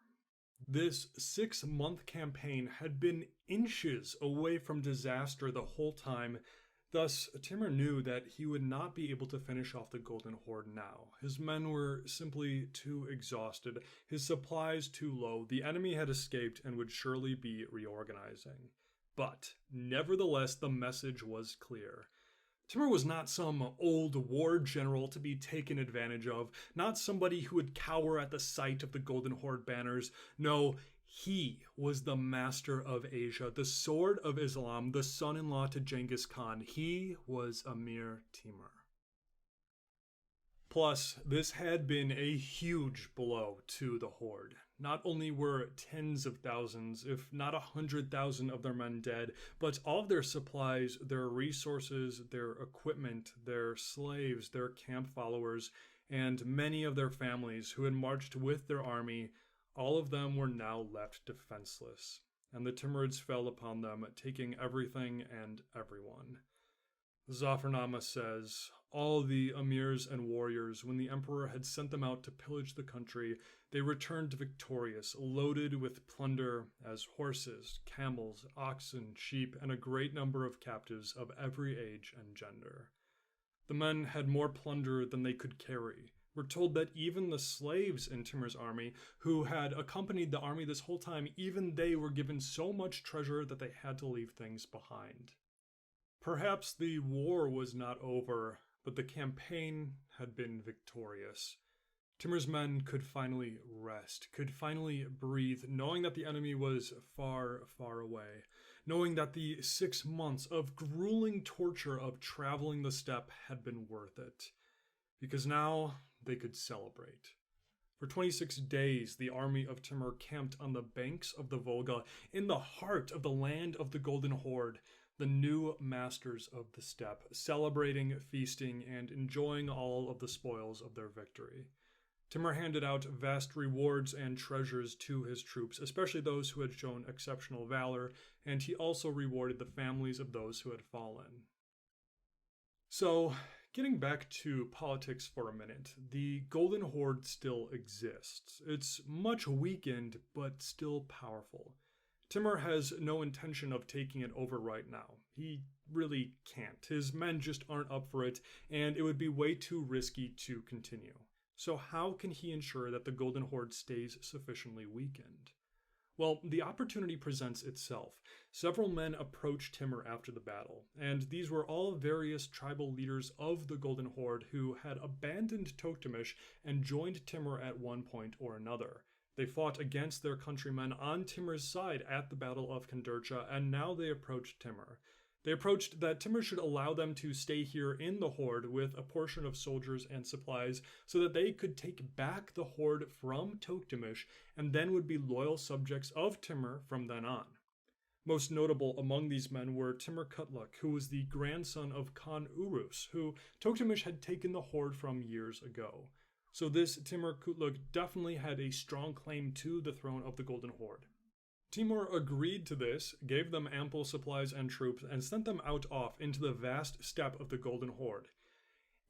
This 6-month campaign had been inches away from disaster the whole time. Thus, Timur knew that he would not be able to finish off the Golden Horde now. His men were simply too exhausted, his supplies too low, the enemy had escaped and would surely be reorganizing. But, nevertheless, the message was clear. Timur was not some old war general to be taken advantage of, not somebody who would cower at the sight of the Golden Horde banners. No, he was the master of Asia, the sword of Islam, the son-in-law to Genghis Khan. He was Amir Timur. Plus, this had been a huge blow to the Horde. Not only were tens of thousands, if not 100,000 of their men dead, but all of their supplies, their resources, their equipment, their slaves, their camp followers, and many of their families who had marched with their army, all of them were now left defenseless, and the Timurids fell upon them, taking everything and everyone. Zafarnama says, all the emirs and warriors, when the emperor had sent them out to pillage the country, they returned victorious, loaded with plunder as horses, camels, oxen, sheep, and a great number of captives of every age and gender. The men had more plunder than they could carry. We're told that even the slaves in Timur's army, who had accompanied the army this whole time, even they were given so much treasure that they had to leave things behind. Perhaps the war was not over, but the campaign had been victorious. Timur's men could finally rest, could finally breathe, knowing that the enemy was far, far away, knowing that the 6 months of grueling torture of traveling the steppe had been worth it, because now they could celebrate. For 26 days, the army of Timur camped on the banks of the Volga, in the heart of the land of the Golden Horde, the new masters of the steppe, celebrating, feasting, and enjoying all of the spoils of their victory. Timur handed out vast rewards and treasures to his troops, especially those who had shown exceptional valor, and he also rewarded the families of those who had fallen. So, getting back to politics for a minute, the Golden Horde still exists. It's much weakened, but still powerful. Timur has no intention of taking it over right now. He really can't. His men just aren't up for it, and it would be way too risky to continue. So how can he ensure that the Golden Horde stays sufficiently weakened? Well, the opportunity presents itself. Several men approach Timur after the battle, and these were all various tribal leaders of the Golden Horde who had abandoned Tokhtamysh and joined Timur at one point or another. They fought against their countrymen on Timur's side at the Battle of Kondurcha, and now they approached Timur. They approached that Timur should allow them to stay here in the Horde with a portion of soldiers and supplies so that they could take back the Horde from Tokhtamysh and then would be loyal subjects of Timur from then on. Most notable among these men were Timur Kutluk, who was the grandson of Khan Urus, who Tokhtamysh had taken the Horde from years ago. So this Timur Kutluk definitely had a strong claim to the throne of the Golden Horde. Timur agreed to this, gave them ample supplies and troops, and sent them out off into the vast steppe of the Golden Horde.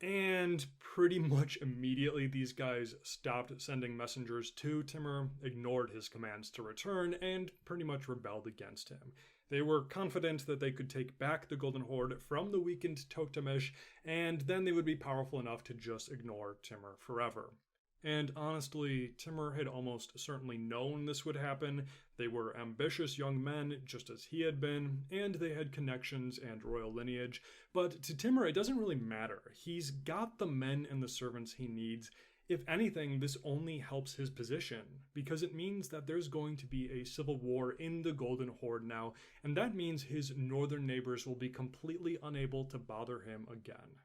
And pretty much immediately these guys stopped sending messengers to Timur, ignored his commands to return, and pretty much rebelled against him. They were confident that they could take back the Golden Horde from the weakened Tokhtamysh, and then they would be powerful enough to just ignore Timur forever. And honestly, Timur had almost certainly known this would happen. They were ambitious young men, just as he had been, and they had connections and royal lineage. But to Timur, it doesn't really matter. He's got the men and the servants he needs. If anything, this only helps his position, because it means that there's going to be a civil war in the Golden Horde now, and that means his northern neighbors will be completely unable to bother him again.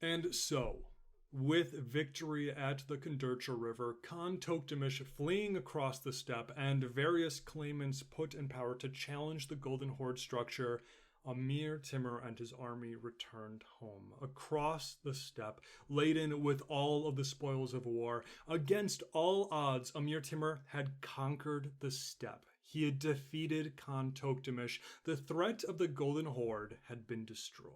And so, with victory at the Kondurcha River, Khan Tokhtamysh fleeing across the steppe, and various claimants put in power to challenge the Golden Horde structure, Amir Timur and his army returned home, across the steppe, laden with all of the spoils of war. Against all odds, Amir Timur had conquered the steppe. He had defeated Khan Tokhtamysh. The threat of the Golden Horde had been destroyed.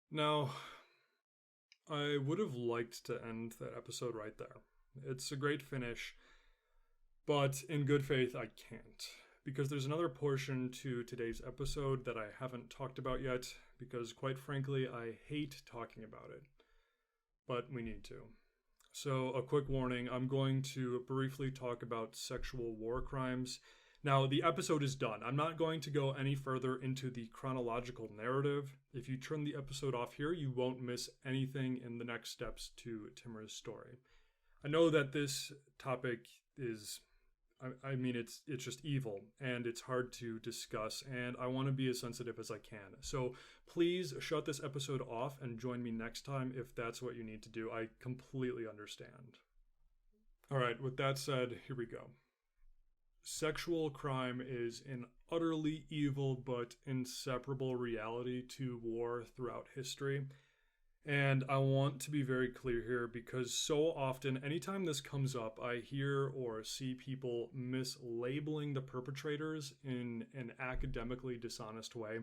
Now, I would have liked to end that episode right there. It's a great finish, but in good faith, I can't. Because there's another portion to today's episode that I haven't talked about yet, because quite frankly, I hate talking about it. But we need to. So, a quick warning, I'm going to briefly talk about sexual war crimes. Now, the episode is done. I'm not going to go any further into the chronological narrative. If you turn the episode off here, you won't miss anything in the next steps to Timur's story. I know that this topic is, it's just evil, and it's hard to discuss, and I want to be as sensitive as I can. So please shut this episode off and join me next time if that's what you need to do. I completely understand. All right, with that said, here we go. Sexual crime is an utterly evil but inseparable reality to war throughout history. And I want to be very clear here because so often, anytime this comes up, I hear or see people mislabeling the perpetrators in an academically dishonest way.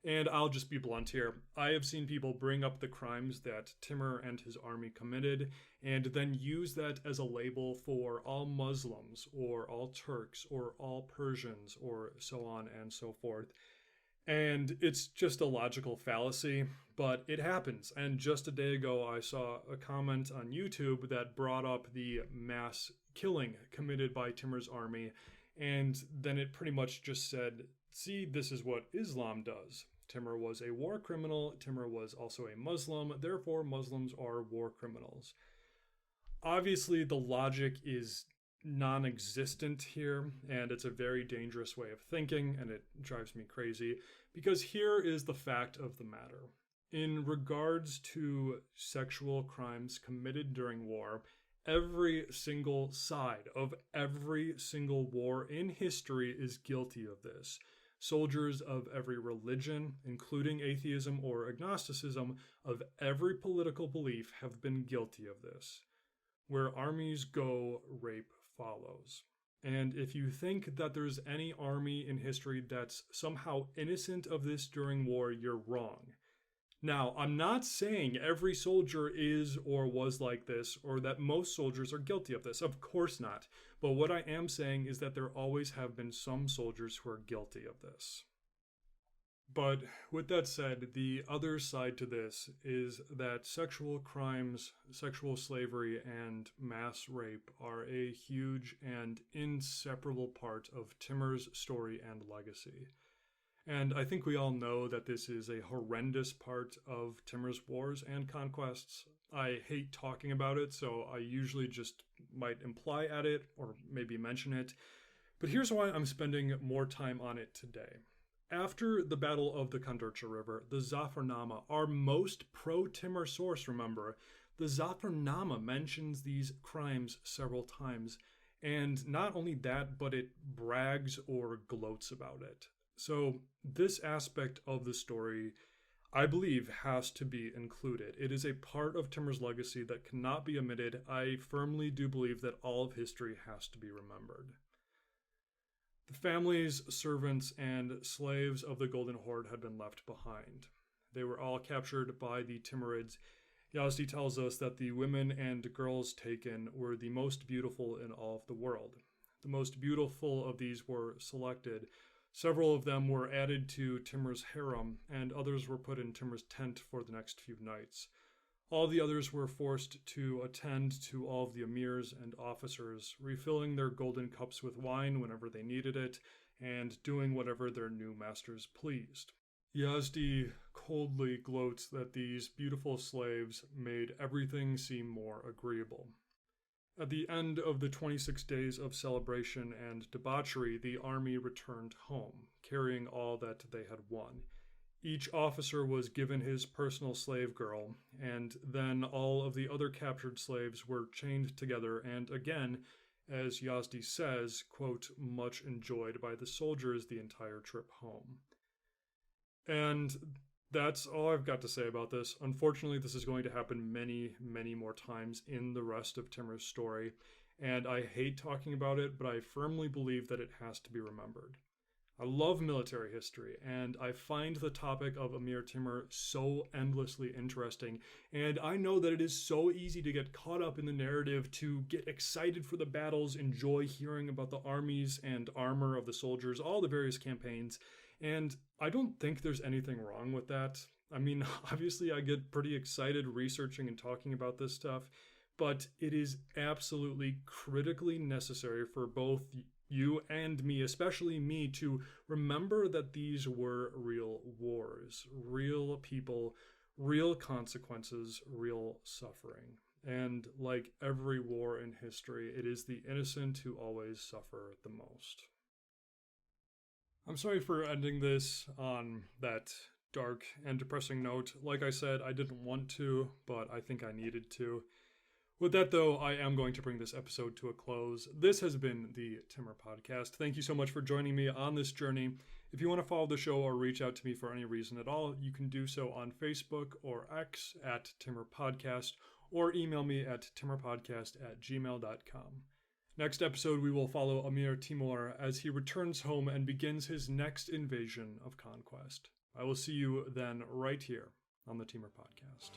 And I'll just be blunt here. I have seen people bring up the crimes that Timur and his army committed and then use that as a label for all Muslims or all Turks or all Persians or so on and so forth. And it's just a logical fallacy, but it happens. And just a day ago, I saw a comment on YouTube that brought up the mass killing committed by Timur's army. And then it pretty much just said, see, this is what Islam does. Timur was a war criminal. Timur was also a Muslim. Therefore, Muslims are war criminals. Obviously, the logic is non-existent here, and it's a very dangerous way of thinking, and it drives me crazy, because here is the fact of the matter. In regards to sexual crimes committed during war, every single side of every single war in history is guilty of this. Soldiers of every religion, including atheism or agnosticism, of every political belief have been guilty of this. Where armies go, rape follows. And if you think that there's any army in history that's somehow innocent of this during war, you're wrong. Now, I'm not saying every soldier is or was like this, or that most soldiers are guilty of this. Of course not. But what I am saying is that there always have been some soldiers who are guilty of this. But with that said, the other side to this is that sexual crimes, sexual slavery, and mass rape are a huge and inseparable part of Timur's story and legacy. And I think we all know that this is a horrendous part of Timur's wars and conquests. I hate talking about it, so I usually just might imply at it or maybe mention it. But here's why I'm spending more time on it today. After the Battle of the Kondurcha River, the Zafarnama, our most pro-Timur source, remember, the Zafarnama mentions these crimes several times. And not only that, but it brags or gloats about it. So this aspect of the story, I believe, has to be included. It is a part of Timur's legacy that cannot be omitted. I firmly do believe that all of history has to be remembered. The families, servants, and slaves of the Golden Horde had been left behind. They were all captured by the Timurids. Yazdi tells us that the women and girls taken were the most beautiful in all of the world. The most beautiful of these were selected. Several of them were added to Timur's harem, and others were put in Timur's tent for the next few nights. All the others were forced to attend to all of the emirs and officers, refilling their golden cups with wine whenever they needed it, and doing whatever their new masters pleased. Yazdi coldly gloats that these beautiful slaves made everything seem more agreeable. At the end of the 26 days of celebration and debauchery, the army returned home, carrying all that they had won. Each officer was given his personal slave girl, and then all of the other captured slaves were chained together and again, as Yazdi says, quote, much enjoyed by the soldiers the entire trip home. And that's all I've got to say about this. Unfortunately, this is going to happen many, many more times in the rest of Timur's story, and I hate talking about it, but I firmly believe that it has to be remembered. I love military history, and I find the topic of Amir Timur so endlessly interesting, and I know that it is so easy to get caught up in the narrative, to get excited for the battles, enjoy hearing about the armies and armor of the soldiers, all the various campaigns, and I don't think there's anything wrong with that. I mean, obviously I get pretty excited researching and talking about this stuff, but it is absolutely critically necessary for both you and me, especially me, to remember that these were real wars, real people, real consequences, real suffering. And like every war in history, it is the innocent who always suffer the most. I'm sorry for ending this on that dark and depressing note. Like I said, I didn't want to, but I think I needed to. With that, though, I am going to bring this episode to a close. This has been the Timur Podcast. Thank you so much for joining me on this journey. If you want to follow the show or reach out to me for any reason at all, you can do so on Facebook or X at Timur Podcast, or email me at timurpodcast@gmail.com. Next episode, we will follow Amir Timur as he returns home and begins his next invasion of conquest. I will see you then right here on the Timur Podcast.